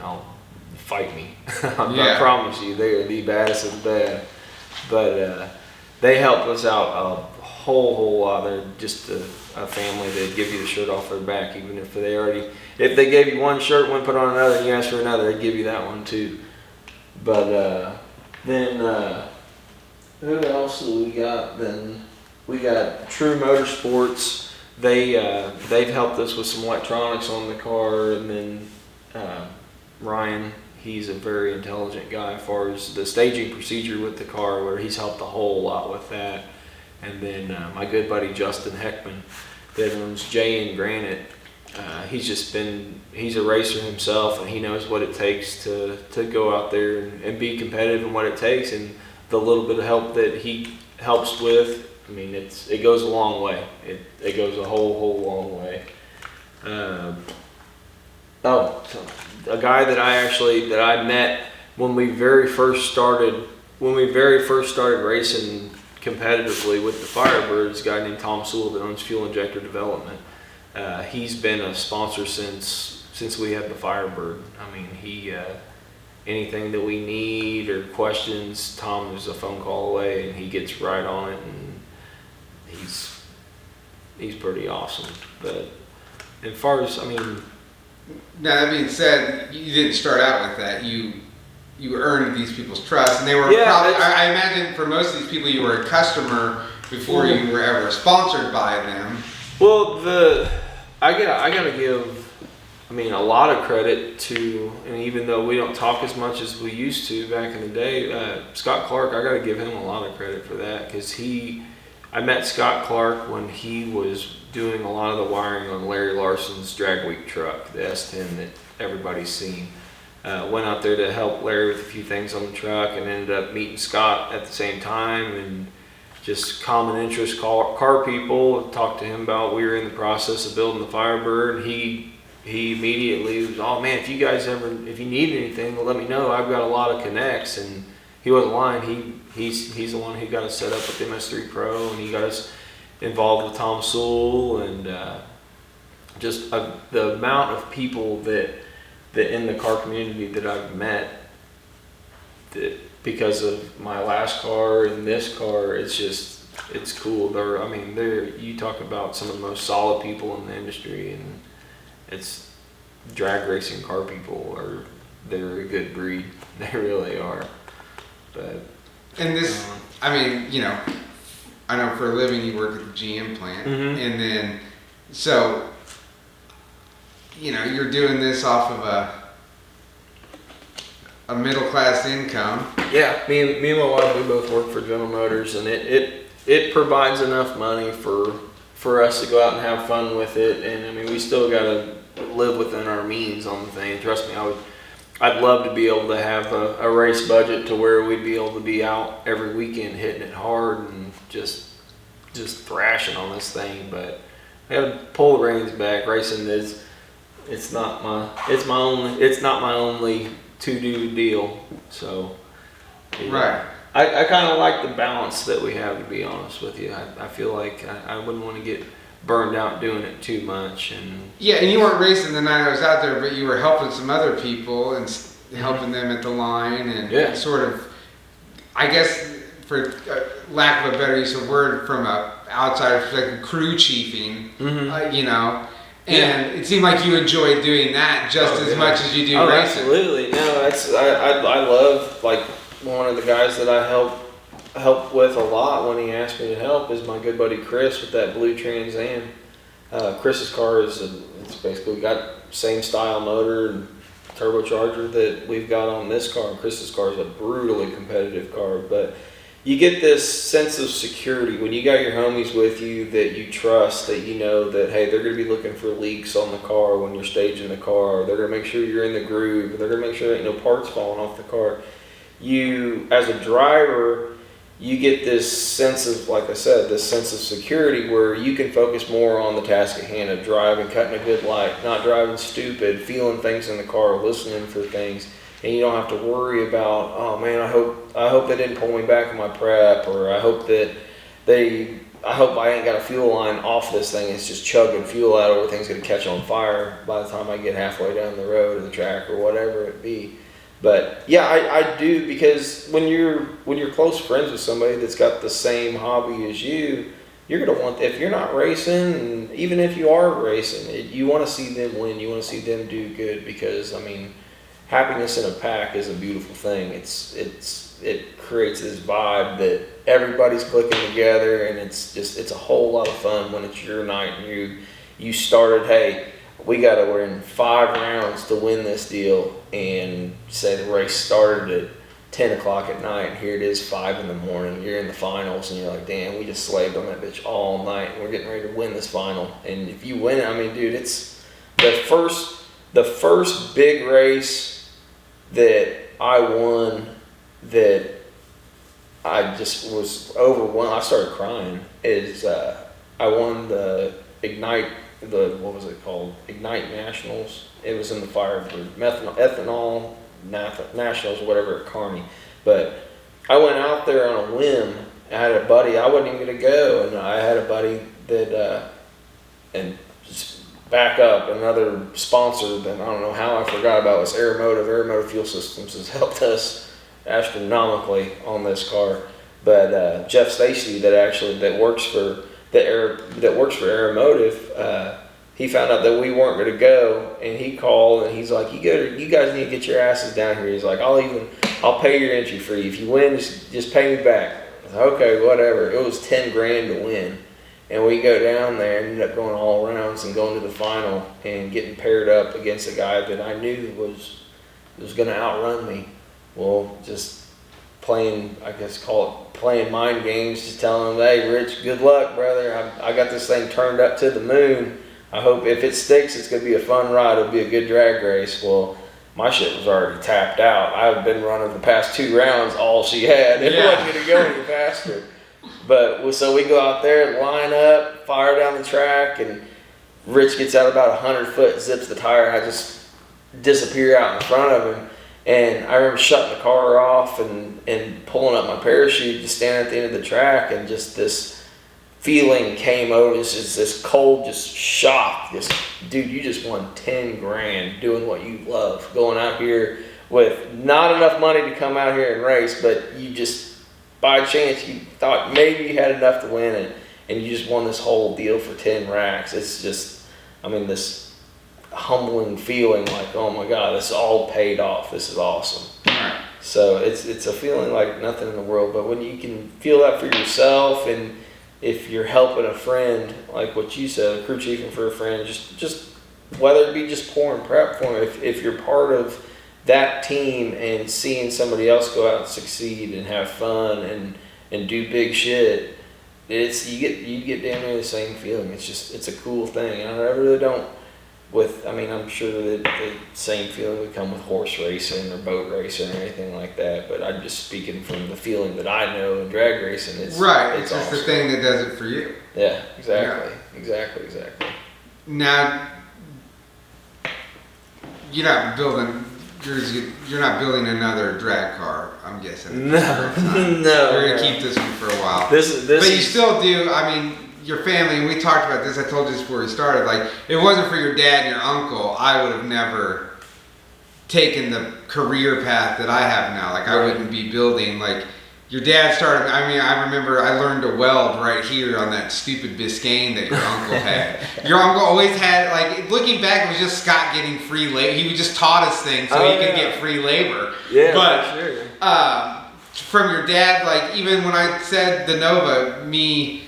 Fight me. I promise you, they are the baddest of the bad. But they helped us out a whole lot. They're just a family that give you the shirt off their back, even if they gave you one shirt, wouldn't put on another, and you asked for another, they'd give you that one too. But then who else do we got? Then we got True Motorsports. They've helped us with some electronics on the car, and then Ryan, he's a very intelligent guy as far as the staging procedure with the car, where he's helped a whole lot with that. And then my good buddy Justin Heckman that owns Jay and Granite. He's a racer himself, and he knows what it takes to go out there and be competitive, and what it takes, and the little bit of help that he helps with. I mean, it goes a long way. It goes a whole long way. A guy that I met when we very first started racing competitively with the Firebirds, a guy named Tom Sewell that owns Fuel Injector Development. He's been a sponsor since we had the Firebird. I mean, anything that we need or questions, Tom is a phone call away, and he gets right on it, and he's pretty awesome. But as far as, now that being said, you didn't start out with that. You earned these people's trust, and they were probably, I imagine for most of these people, you were a customer before you were ever sponsored by them. Well, I gotta give, a lot of credit to, and even though we don't talk as much as we used to back in the day, Scott Clark, I gotta give him a lot of credit for that, because I met Scott Clark when he was doing a lot of the wiring on Larry Larson's drag week truck, the S10 that everybody's seen. Went out there to help Larry with a few things on the truck, and ended up meeting Scott at the same time, and just common interest car people. Talked to him about, we were in the process of building the Firebird. He immediately was, oh man, if you need anything, well, let me know. I've got a lot of connects. And he wasn't lying. He's the one who got us set up with MS3 Pro, and he got us involved with Tom Sewell, and just the amount of people that in the car community that I've met, that because of my last car and this car, it's cool. You talk about some of the most solid people in the industry, and it's drag racing car people are they're a good breed. They really are. But And this, I mean, you know, I know for a living you work at the GM plant, and then so you know you're doing this off of a middle class income. Yeah, me and my wife, we both work for General Motors, and it provides enough money for us to go out and have fun with it. And I mean, we still gotta live within our means on the thing. Trust me, I'd love to be able to have a race budget to where we'd be able to be out every weekend hitting it hard and just thrashing on this thing. But I gotta pull the reins back. Racing it's not my only to-do deal. So yeah. Right. I kind of like the balance that we have, to be honest with you. I feel like I wouldn't want to get burned out doing it too much. And Yeah, and you weren't racing the night I was out there, but you were helping some other people and helping them at the line and sort of, I guess, for lack of a better use of word, from a outsider perspective, crew chiefing, you know. And it seemed like you enjoyed doing that just as much as you do racing. Absolutely. No, I love, like, one of the guys that I help with a lot when he asked me to help is my good buddy Chris with that blue Trans Am. Chris's car it's basically got same style motor and turbocharger that we've got on this car, and Chris's car is a brutally competitive car. But you get this sense of security when you got your homies with you that you trust, that you know that, hey, they're going to be looking for leaks on the car when you're staging the car, or they're going to make sure you're in the groove, or they're going to make sure there ain't no parts falling off the car. You, as a driver, you get this sense of, like I said, this sense of security where you can focus more on the task at hand of driving, cutting a good light, not driving stupid, feeling things in the car, listening for things, and you don't have to worry about, oh man, I hope they didn't pull me back in my prep, or I hope I ain't got a fuel line off this thing. It's just chugging fuel out, everything's gonna catch on fire by the time I get halfway down the road or the track or whatever it be. But yeah, I do, because when you're close friends with somebody that's got the same hobby as you, you're gonna want, if you're not racing, and even if you are racing, you want to see them win. You want to see them do good, because I mean, happiness in a pack is a beautiful thing. It creates this vibe that everybody's clicking together, and it's a whole lot of fun when it's your night and you started, hey, we're in 5 rounds to win this deal, and say the race started at 10 o'clock at night, and here it is 5 in the morning, you're in the finals, and you're like, damn, we just slaved on that bitch all night, and we're getting ready to win this final. And if you win it, I mean, dude, it's the first big race that I won that I just was overwhelmed. I started crying. I won the Ignite, what was it called? Ignite Nationals. It was in the Firebird ethanol Nationals, whatever, at Kearney. But I went out there on a whim. I had a buddy. I wasn't even gonna go, and I had a buddy that and just back up, another sponsor that I don't know how I forgot about was Aeromotive. Aeromotive Fuel Systems has helped us astronomically on this car. But Jeff Stacy, that works for Aeromotive, he found out that we weren't going to go, and he called and he's like, "You guys need to get your asses down here." He's like, "I'll pay your entry fee if you win. Just pay me back." I was like, okay, whatever. It was $10,000 to win, and we go down there and ended up going all rounds and going to the final and getting paired up against a guy that I knew was going to outrun me. Well, just playing, I guess call it playing mind games, just telling him, "Hey, Rich, good luck, brother. I got this thing turned up to the moon. I hope if it sticks, it's going to be a fun ride. It'll be a good drag race." Well, my shit was already tapped out. I've been running the past 2 rounds, all she had. It wasn't going to go any faster. But so we go out there, line up, fire down the track, and Rich gets out about 100 foot, zips the tire, and I just disappear out in front of him. And I remember shutting the car off and pulling up my parachute, just standing at the end of the track, and just this feeling came over. It's just this cold, just shock. Just, dude, you just won $10,000 doing what you love, going out here with not enough money to come out here and race, but you just, by chance, you thought maybe you had enough to win it, and you just won this whole deal for 10 racks. It's just, I mean, this humbling feeling like, oh my God, this is all paid off. This is awesome. Right. So it's a feeling like nothing in the world. But when you can feel that for yourself, and if you're helping a friend, like what you said, crew chiefing for a friend, just whether it be just pouring prep for them, if you're part of that team and seeing somebody else go out and succeed and have fun and do big shit, you get damn near the same feeling. It's a cool thing, and I really don't. I'm sure that the same feeling would come with horse racing or boat racing or anything like that. But I'm just speaking from the feeling that I know in drag racing. It's just awesome. the thing that does it for you. Yeah, exactly, exactly. Now, you're not building another drag car, I'm guessing. No. You're gonna keep this one for a while. But you still do. I mean, your family, and we talked about this, I told you this before we started, like, if it wasn't for your dad and your uncle, I would have never taken the career path that I have now. Like, I wouldn't be building, like, your dad started, I remember I learned to weld right here on that stupid Biscayne that your uncle had. Your uncle always had, like, looking back, it was just Scott getting free labor. He would just taught us things so he could get free labor. Yeah, but, for sure. From your dad, like, even when I said the Nova, me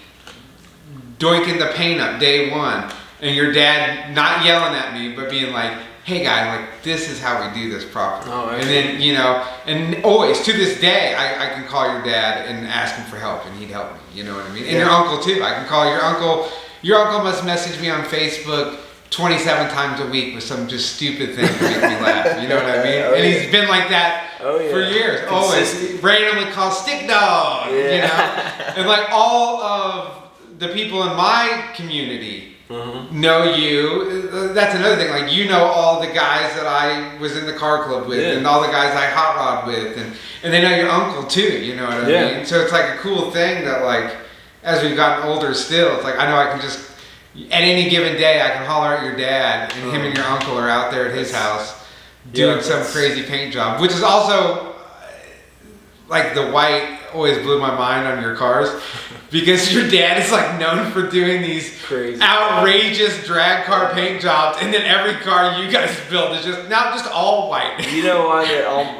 doinking the paint up day one, and your dad not yelling at me, but being like, hey guy, like, this is how we do this properly. And then, and always to this day, I can call your dad and ask him for help, and he'd help me, you know what I mean? And your uncle too. I can call your uncle. Your uncle must message me on Facebook 27 times a week with some just stupid thing to make me laugh, you know what I mean? And he's been like that for years. Always randomly call stick dog, you know? And like all of the people in my community know you. That's another thing. Like, you know all the guys that I was in the car club with, and all the guys I hot rod with, and they know your uncle too. You know what I mean? So it's like a cool thing that, like, as we've gotten older, still, it's like I know I can just at any given day I can holler at your dad, and him and your uncle are out there at his house doing some crazy paint job, which is also like the white always blew my mind on your cars. Because your dad is like known for doing these crazy, outrageous drag car paint jobs, and then every car you guys build is just all white. You know why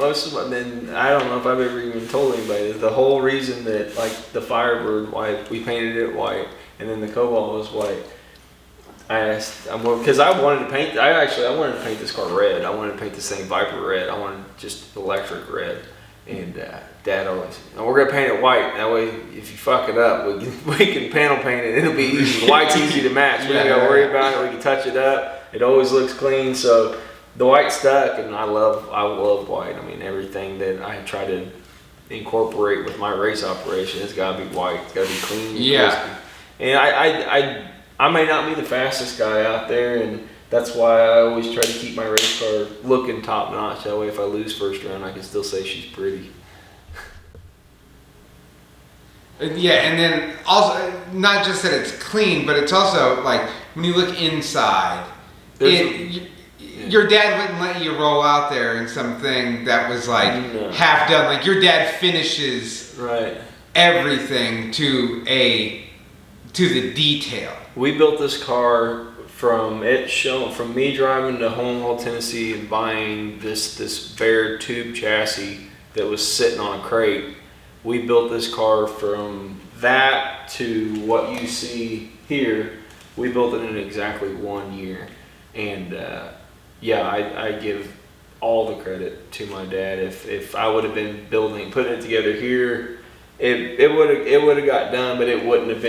most of them? Then I don't know if I've ever even told anybody. The whole reason that, like, the Firebird white, we painted it white, and then the Cobalt was white. I asked, because I wanted to paint. I wanted to paint this car red. I wanted to paint the same Viper red. I wanted just electric red. And Dad always, we're gonna paint it white. That way, if you fuck it up, we can panel paint it. It'll be easy. The white's easy to match. We don't gotta worry about it. We can touch it up. It always looks clean. So the white stuck, and I love white. I mean, everything that I try to incorporate with my race operation, it's gotta be white. It's gotta be clean. And crispy. And I may not be the fastest guy out there, and that's why I always try to keep my race car looking top notch. That way, if I lose first round, I can still say she's pretty. Yeah, and then also, not just that it's clean, but it's also like when you look inside, your dad wouldn't let you roll out there in something that was like half done. Like, your dad finishes everything to the detail. We built this car from me driving to Hohenwald, Tennessee, and buying this bare tube chassis that was sitting on a crate. We built this car from that to what you see here. We built it in exactly 1 year, and I give all the credit to my dad. If I would have been putting it together here, it would have got done, but it wouldn't have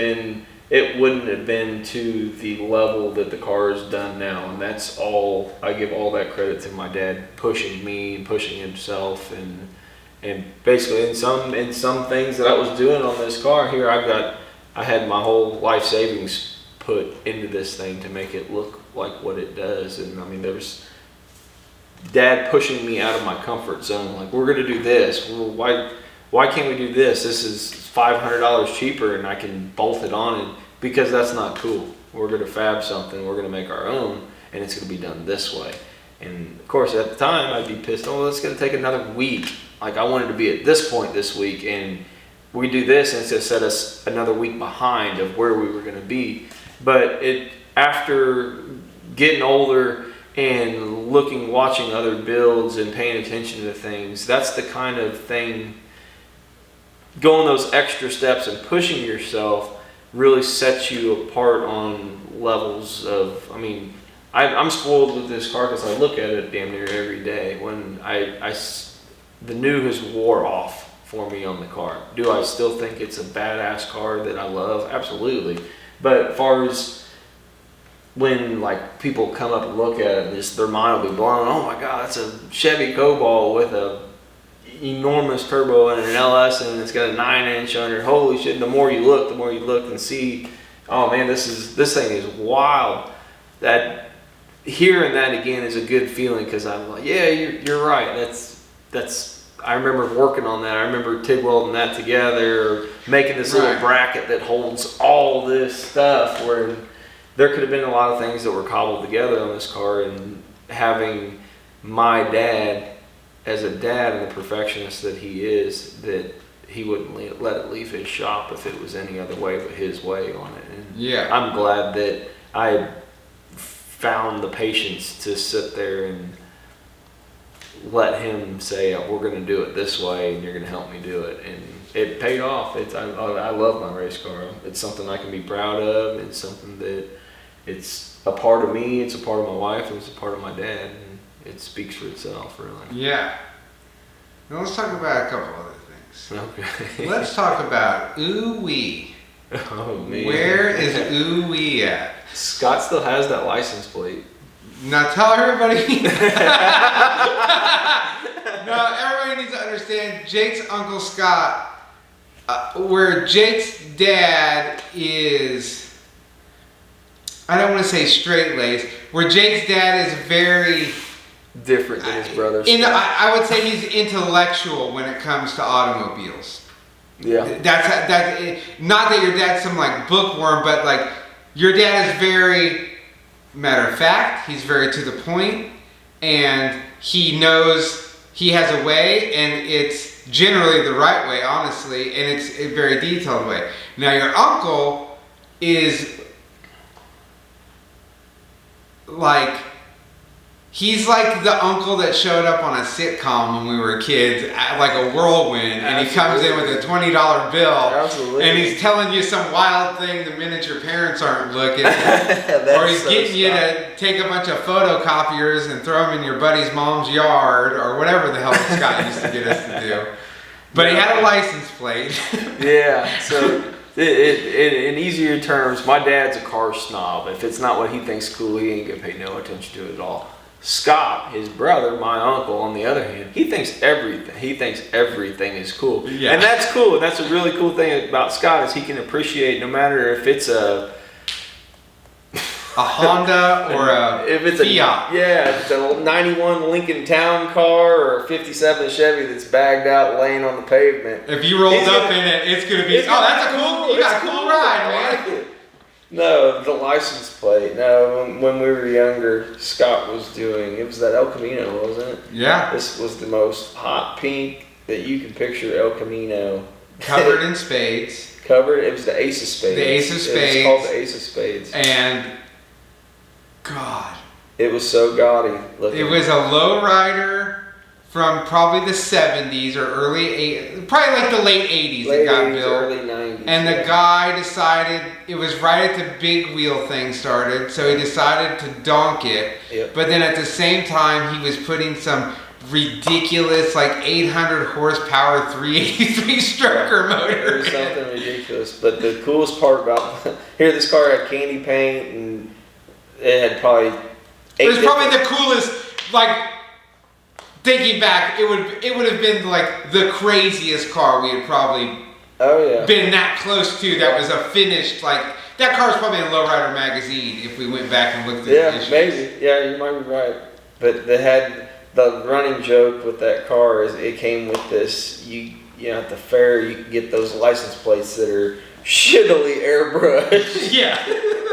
been to the level that the car is done now. And that's all, I give all that credit to my dad, pushing me and pushing himself, and basically in some things that I was doing on this car here, I had my whole life savings put into this thing to make it look like what it does. And I mean, there was Dad pushing me out of my comfort zone, like, we're gonna do this. Well, why can't we do this? This is $500 cheaper, and I can bolt it on. And because that's not cool. We're gonna fab something. We're gonna make our own, and it's gonna be done this way. And of course, at the time, I'd be pissed. Oh, it's gonna take another week. Like, I wanted to be at this point this week, and we do this, and it's gonna set us another week behind of where we were gonna be. But after getting older and watching other builds and paying attention to things, that's the kind of thing, going those extra steps and pushing yourself really sets you apart on levels of, I mean, I'm spoiled with this car because I look at it damn near every day. When the new has wore off for me on the car. Do I still think it's a badass car that I love? Absolutely. But as far as when like people come up and look at it, their mind will be blown. Oh my God, that's a Chevy Cobalt with a enormous turbo and an LS, and it's got a 9-inch under. Holy shit! The more you look and see, oh man, this thing is wild. That hearing that again is a good feeling, because I'm like, yeah, you're right. That's. I remember working on that. I remember TIG welding that together, or making this little bracket that holds all this stuff. Where there could have been a lot of things that were cobbled together on this car, and having my dad, as a dad and the perfectionist that he is, that he wouldn't let it leave his shop if it was any other way but his way on it. And yeah, I'm glad that I found the patience to sit there and let him say, we're going to do it this way and you're going to help me do it. And it paid off. I love my race car. It's something I can be proud of. It's something that it's a part of me, it's a part of my wife, and it's a part of my dad. And it speaks for itself, really. Yeah. Now let's talk about a couple other things. Okay. Let's talk about ooh-wee. Oh, man. Where is ooh-wee at? Scott still has that license plate. Now tell everybody. No, everybody needs to understand Jake's Uncle Scott, where Jake's dad is, I don't want to say straight-laced, where Jake's dad is very different than his brother's. I would say he's intellectual when it comes to automobiles. Yeah. That's not that your dad's some like bookworm, but like your dad is very matter of fact. He's very to the point, and he knows he has a way, and it's generally the right way, honestly, and it's a very detailed way. Now your uncle is like, he's like the uncle that showed up on a sitcom when we were kids, like a whirlwind, and he comes in with a $20 bill. Absolutely. And he's telling you some wild thing the minute your parents aren't looking. Or he's getting you to take a bunch of photocopiers and throw them in your buddy's mom's yard, or whatever the hell Scott used to get us to do. But he had a license plate. Yeah, so in easier terms, my dad's a car snob. If it's not what he thinks cool, he ain't gonna pay no attention to it at all. Scott, his brother, my uncle, on the other hand, he thinks everything is cool. Yeah. And that's cool. And that's a really cool thing about Scott, is he can appreciate, no matter if it's a Honda or if it's Fiat. It's a 91 Lincoln Town car or a 57 Chevy that's bagged out laying on the pavement. If you rolled up in it, it's going to be, that's a cool, you got a cool ride, man. I like it. No, the license plate. No, when we were younger, Scott was doing, it was that El Camino, wasn't it? Yeah. This was the most hot pink that you can picture El Camino. Covered in spades. It was the Ace of Spades. The Ace of Spades. It was called the Ace of Spades. And, God. It was so gaudy looking. It was a lowrider from probably the 70s or early 80s, probably like the late 80s that got built. Early 90s. And the guy decided, it was right at the big wheel thing started, so he decided to donk it. Yep. But then at the same time, he was putting some ridiculous, like 800 horsepower 383 stroker motor. It was something ridiculous. But the coolest part about this car had candy paint, and it had probably it was probably the coolest, like, thinking back, it would have been like the craziest car we had probably been that close to. That was a finished, like, that car was probably in Lowrider magazine if we went back and looked at the issues. Maybe. Yeah, you might be right. But they had the running joke with that car is it came with this, you know, at the fair you can get those license plates that are shittily airbrushed. Yeah.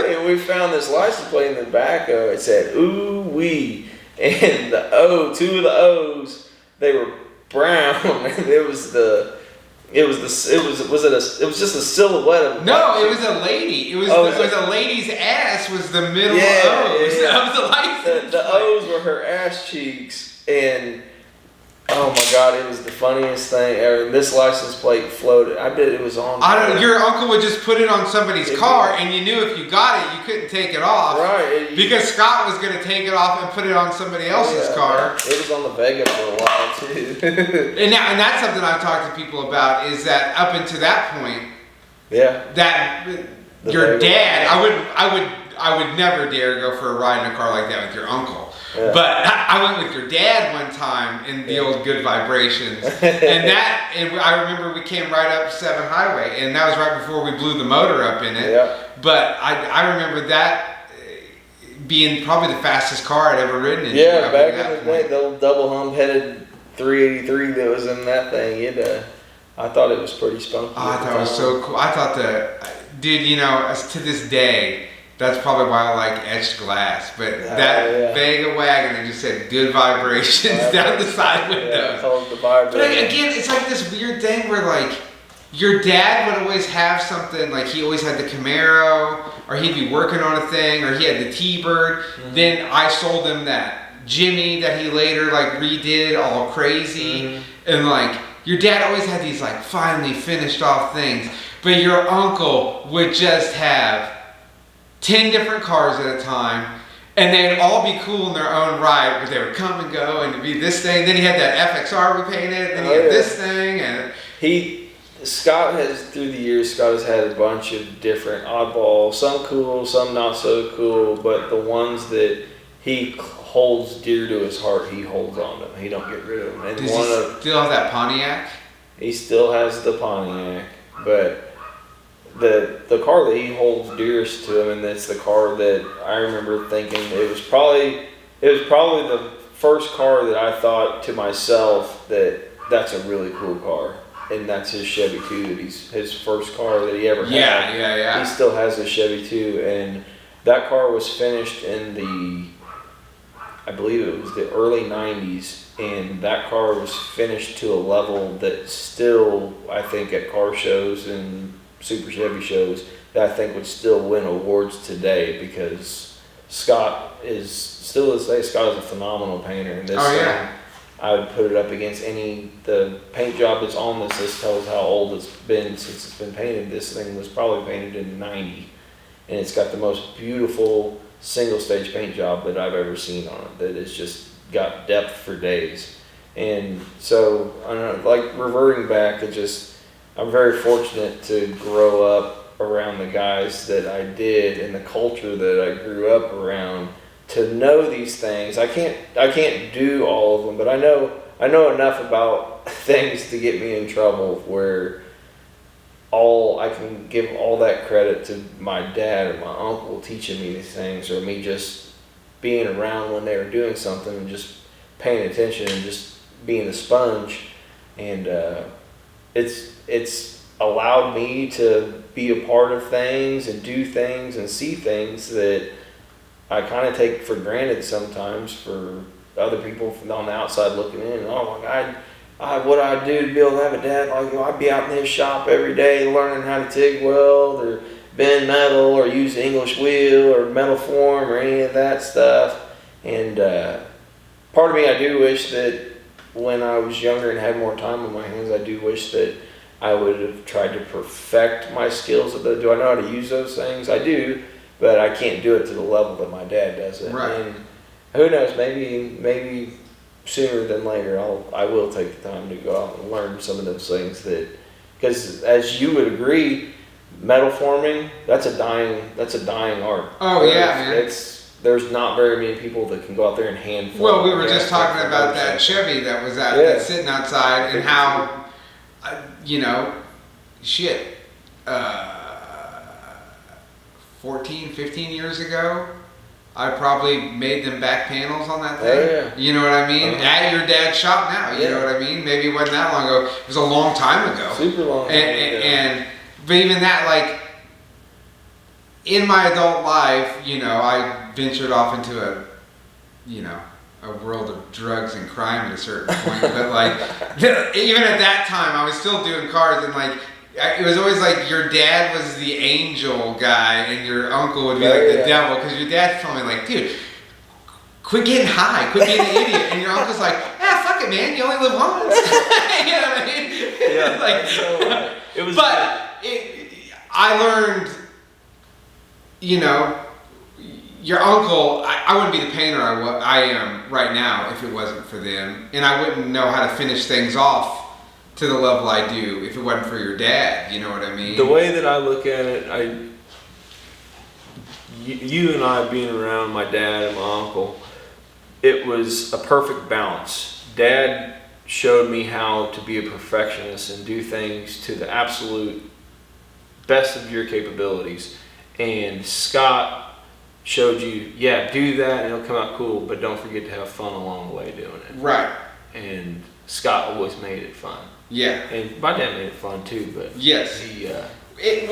And we found this license plate in the back of it. It said, ooh wee. And the two of the O's, they were brown. And it was It was it was just a silhouette of No, it was a lady. It was a lady's ass was the middle O's. Yeah. That was the license. The O's were her ass cheeks, and oh my God, it was the funniest thing ever. This license plate floated. I bet it was on. Your uncle would just put it on somebody's car, and you knew if you got it, you couldn't take it off. Right. Because Scott was going to take it off and put it on somebody else's car. It was on the Vega for a while too. and that's something I've talked to people about, is that up until that point, that your dad, I would never dare go for a ride in a car like that with your uncle. Yeah. But I went with your dad one time in the old Good Vibrations, and I remember we came right up 7 Highway, and that was right before we blew the motor up in it. Yeah. But I remember that being probably the fastest car I'd ever ridden in. Yeah, back in the day, the old double hump headed 383 that was in that thing. I thought it was pretty spunky. Oh, I thought it was so cool. I thought dude, to this day, that's probably why I like etched glass. But Vega wagon, it just said Good Vibrations down the side window. But again, it's like this weird thing where like your dad would always have something, like he always had the Camaro, or he'd be working on a thing, or he had the T-Bird. Mm-hmm. Then I sold him that Jimmy that he later like redid all crazy. Mm-hmm. And like your dad always had these like finally finished off things. But your uncle would just have 10 different cars at a time, and they'd all be cool in their own right, but they would come and go, and it'd be this thing. Then he had that FXR we painted, then he had this thing, and Scott has, through the years, Scott has had a bunch of different oddballs, some cool, some not so cool, but the ones that he holds dear to his heart, he holds on to them. He don't get rid of them. And does he still have that Pontiac? He still has the Pontiac, but the car that he holds dearest to him, and that's the car that I remember thinking it was probably the first car that I thought to myself that's a really cool car, and that's his Chevy 2. His first car that he ever had. Yeah. He still has a Chevy 2, and that car was finished in I believe it was the early 90s, and that car was finished to a level that still, I think, at car shows and Super Chevy shows, that I think would still win awards today, because Scott is still to this day, Scott is a phenomenal painter. And this thing, I would put it up against the paint job that's on this. This tells how old it's been since it's been painted. This thing was probably painted in '90, and it's got the most beautiful single stage paint job that I've ever seen on it. That it's just got depth for days. And so, I don't know, like reverting back, I'm very fortunate to grow up around the guys that I did and the culture that I grew up around to know these things. I can't do all of them, but I know enough about things to get me in trouble where I can give all that credit to my dad or my uncle teaching me these things, or me just being around when they were doing something and just paying attention and just being a sponge. And it's allowed me to be a part of things and do things and see things that I kind of take for granted sometimes for other people on the outside looking in. Oh my God, what I'd do to be able to have a dad like, I'd be out in his shop every day learning how to TIG weld or bend metal or use English wheel or metal form or any of that stuff. And part of me, I do wish that when I was younger and had more time on my hands, I do wish that I would have tried to perfect my skills. Do I know how to use those things? I do, but I can't do it to the level that my dad does it. Right. And who knows, maybe sooner than later I will take the time to go out and learn some of those things, because as you would agree, metal forming, that's a dying art. Oh yeah, man. There's not very many people that can go out there and hand form. Well, we were just talking about that Chevy that was that's sitting outside, and how 14, 15 years ago, I probably made them back panels on that thing. Oh, yeah. You know what I mean? At your dad's shop now. You know what I mean? Maybe it wasn't that long ago. It was a long time ago. Super long time ago. But even that, like, in my adult life, I ventured off into a world of drugs and crime at a certain point. But like, even at that time, I was still doing cars, and like, it was always like your dad was the angel guy, and your uncle would be like the devil, because your dad told me like, dude, quit getting high, quit being an idiot, and your uncle's like, fuck it, man, you only live once. You know what I mean? Yeah, like, so, it was. I learned, you know, your uncle, I wouldn't be the painter I am right now if it wasn't for them. And I wouldn't know how to finish things off to the level I do if it wasn't for your dad. You know what I mean? The way that I look at it, you and I being around my dad and my uncle, it was a perfect balance. Dad showed me how to be a perfectionist and do things to the absolute best of your capabilities. And Scott showed you, do that and it'll come out cool, but don't forget to have fun along the way doing it. Right. And Scott always made it fun. Yeah. And my dad made it fun too, but yes. he...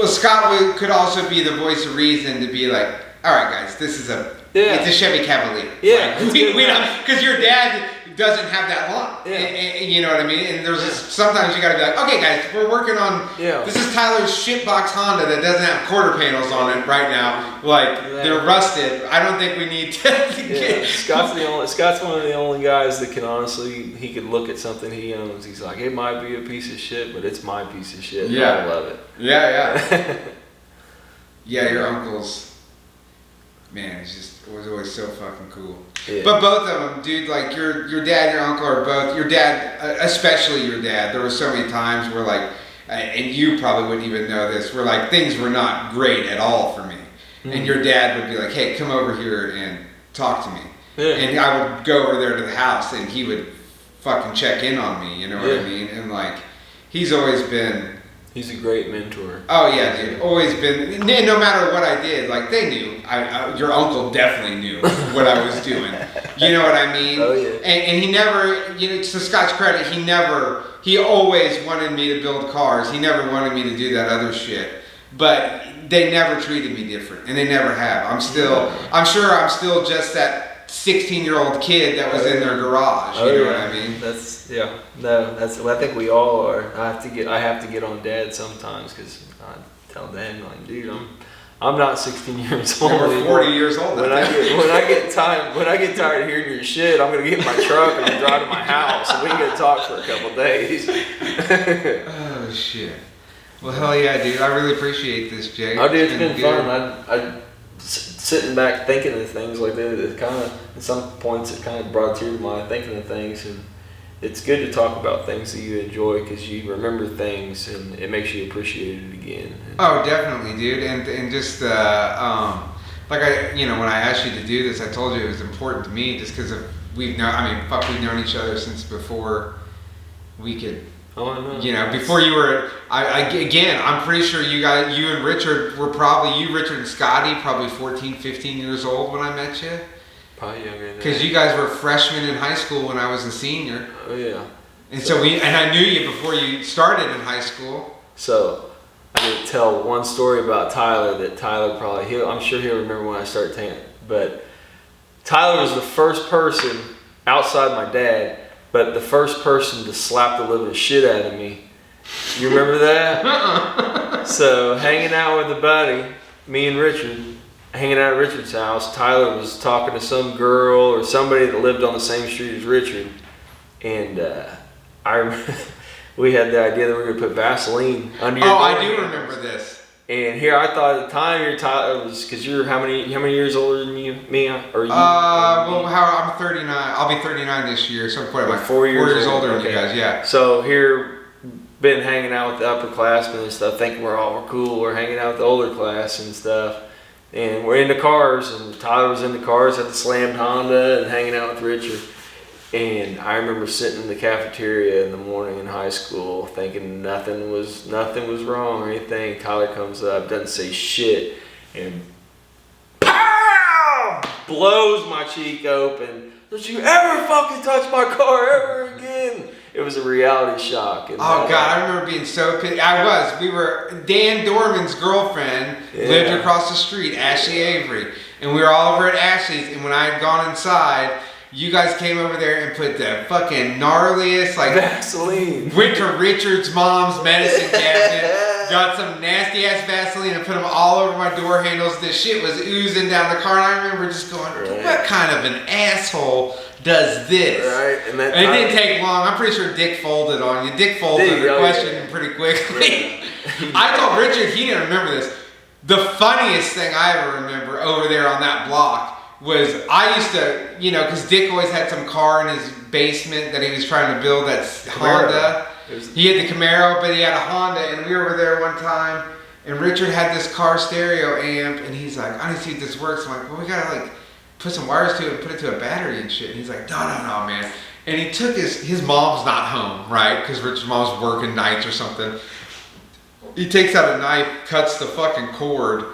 Scott could also be the voice of reason to be like, all right, guys, this is it's a Chevy Cavalier. Yeah. Like, we don't, because your dad doesn't have that long. Yeah. And you know what I mean? And there's sometimes you got to be like, okay, guys, we're working on. Yeah. This is Tyler's shitbox Honda that doesn't have quarter panels on it right now. Like they're rusted. I don't think we need to. Yeah. Scott's one of the only guys that can honestly, he could look at something he owns. He's like, it might be a piece of shit, but it's my piece of shit. Yeah. I love it. Yeah. Yeah, your uncle's. Man, it was always so fucking cool. Yeah. But both of them, dude, like your dad and your uncle are both, your dad, especially your dad, there were so many times where like, and you probably wouldn't even know this, where like things were not great at all for me. Mm-hmm. And your dad would be like, hey, come over here and talk to me. Yeah. And I would go over there to the house and he would fucking check in on me, you know what I mean? And like, he's always been... He's a great mentor. Oh yeah, dude. Always been. No matter what I did, like they knew. Your uncle definitely knew what I was doing. You know what I mean? Oh yeah. And he never, you know, to Scott's credit, he always wanted me to build cars. He never wanted me to do that other shit. But they never treated me different, and they never have. I'm sure I'm still just that 16-year-old kid that was in their garage. You know what I mean? I think we all are. I have to get on Dad sometimes because I tell Dad, like, dude, I'm not 16 years old. We're 40 years old. When I get tired of hearing your shit, I'm gonna get in my truck and I'm drive to my house and we can go talk for a couple days. Oh shit. Well, hell yeah, dude. I really appreciate this, Jay. Oh, dude, it's been fun. I sitting back thinking of things like that, it kind of, at some points, it kind of brought tears to my thinking of things, and it's good to talk about things that you enjoy because you remember things and it makes you appreciate it again. Oh, definitely, dude, and just like when I asked you to do this, I told you it was important to me just because we've known each other since before we could. Oh, I know. You know, before you were, I'm pretty sure you and Richard were Richard and Scotty, probably 14, 15 years old when I met you. Probably younger than that. Because you guys were freshmen in high school when I was a senior. Oh, yeah. And so I knew you before you started in high school. So, I need to tell one story about Tyler that Tyler I'm sure he'll remember when I start telling it. But Tyler was the first person outside my dad, but the first person to slap the living shit out of me. You remember that? So, hanging out with a buddy, me and Richard, hanging out at Richard's house, Tyler was talking to some girl or somebody that lived on the same street as Richard. And we had the idea that we were going to put Vaseline under your door. I do remember this. And here, I thought at the time Tyler was, because you're how many years older than me? Or you? I'm 39. I'll be 39 this year, so I'm like 4 years older than you guys. Yeah. So here, been hanging out with the upperclassmen and stuff, thinking we're cool. We're hanging out with the older class and stuff, and we're into cars. And Tyler was into cars, had the slammed Honda, and hanging out with Richard. And I remember sitting in the cafeteria in the morning in high school thinking nothing was wrong or anything. Tyler comes up, doesn't say shit, and pow! Blows my cheek open. Don't you ever fucking touch my car ever again. It was a reality shock. And God, I remember being so pissed. We were, Dan Dorman's girlfriend lived across the street, Ashley Avery. And we were all over at Ashley's, and when I had gone inside, you guys came over there and put the fucking gnarliest, like, Vaseline. went to Richard's mom's medicine cabinet, got some nasty ass Vaseline and put them all over my door handles. This shit was oozing down the car, and I remember just going, what kind of an asshole does this? Right, and it didn't take long. I'm pretty sure Dick folded on you. Dick folded the question pretty quickly. I told Richard, he didn't remember this. The funniest thing I ever remember over there on that block was I used to, you know, because Dick always had some car in his basement that he was trying to build, that's Honda. He had the Camaro, but he had a Honda, and we were over there one time, and Richard had this car stereo amp, and he's like, I need to see if this works. I'm like, well, we gotta like put some wires to it and put it to a battery and shit. And he's like, no, man. And he took his mom's not home, right? Because Richard's mom's working nights or something. He takes out a knife, cuts the fucking cord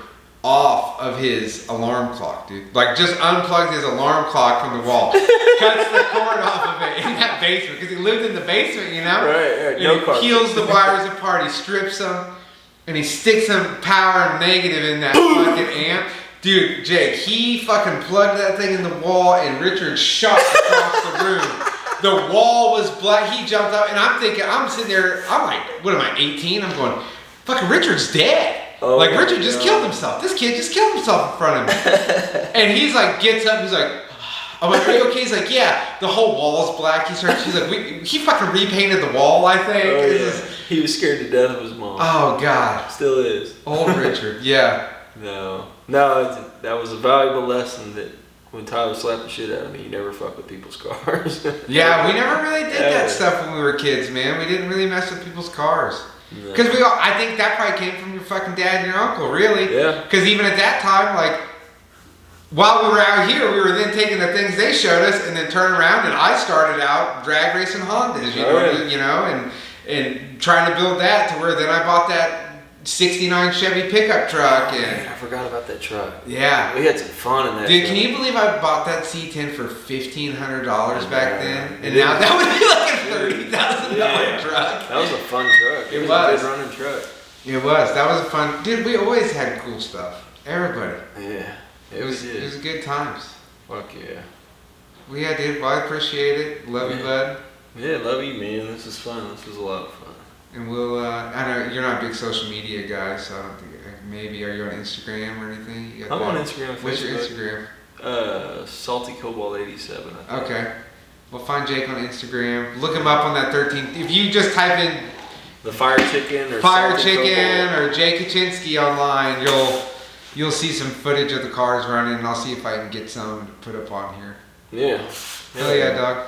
off of his alarm clock, dude. Like, just unplugged his alarm clock from the wall. Cuts the cord off of it in that basement, because he lived in the basement, you know? Right, and he peels the wires apart, he strips them, and he sticks some power and negative in that fucking amp. Dude, Jake, he fucking plugged that thing in the wall, and Richard shot across the room. The wall was black. He jumped up, and I'm thinking, I'm sitting there, I'm like, what am I, 18? I'm going, fucking Richard's dead. Oh, like, Richard just killed himself. This kid just killed himself in front of me. And he's like, gets up, he's like, I'm like, are you okay? He's like, yeah, the whole wall's black. He's like, he fucking repainted the wall, I think. Oh, yeah. He was scared to death of his mom. Oh, God. Still is. Old Richard, yeah. No, that was a valuable lesson that when Tyler slapped the shit out of me, you never fuck with people's cars. Yeah, we never really did that stuff when we were kids, man. We didn't really mess with people's cars. Because I think that probably came from your fucking dad and your uncle, really. Yeah. Because even at that time, like, while we were out here, we were then taking the things they showed us and then turning around, and I started out drag racing Hondas, you know, and trying to build that to where then I bought that 69 Chevy pickup truck. And man, I forgot about that truck. Yeah. We had some fun in that Dude, truck. can you believe I bought that C10 for $1,500 back then? And now that would be like a $30,000 truck. That was a fun truck. It was a good running truck. It was. That was a fun. Dude, we always had cool stuff. Everybody. Yeah. It was good times. Fuck yeah. Yeah, dude. Well, I appreciate it. Love you, bud. Yeah, love you, man. This is fun. This was a lot of fun. And we'll, I know you're not a big social media guy, so I don't think, maybe, are you on Instagram or anything? I'm on Instagram and Facebook. What's your Instagram? Salty Cobalt 87. Okay. Well, find Jake on Instagram. Look him up on that 13. If you just type in the Fire Chicken or Fire Chicken or Jake Hachinski online, you'll see some footage of the cars running, and I'll see if I can get some to put up on here. Yeah. Hell yeah, dog.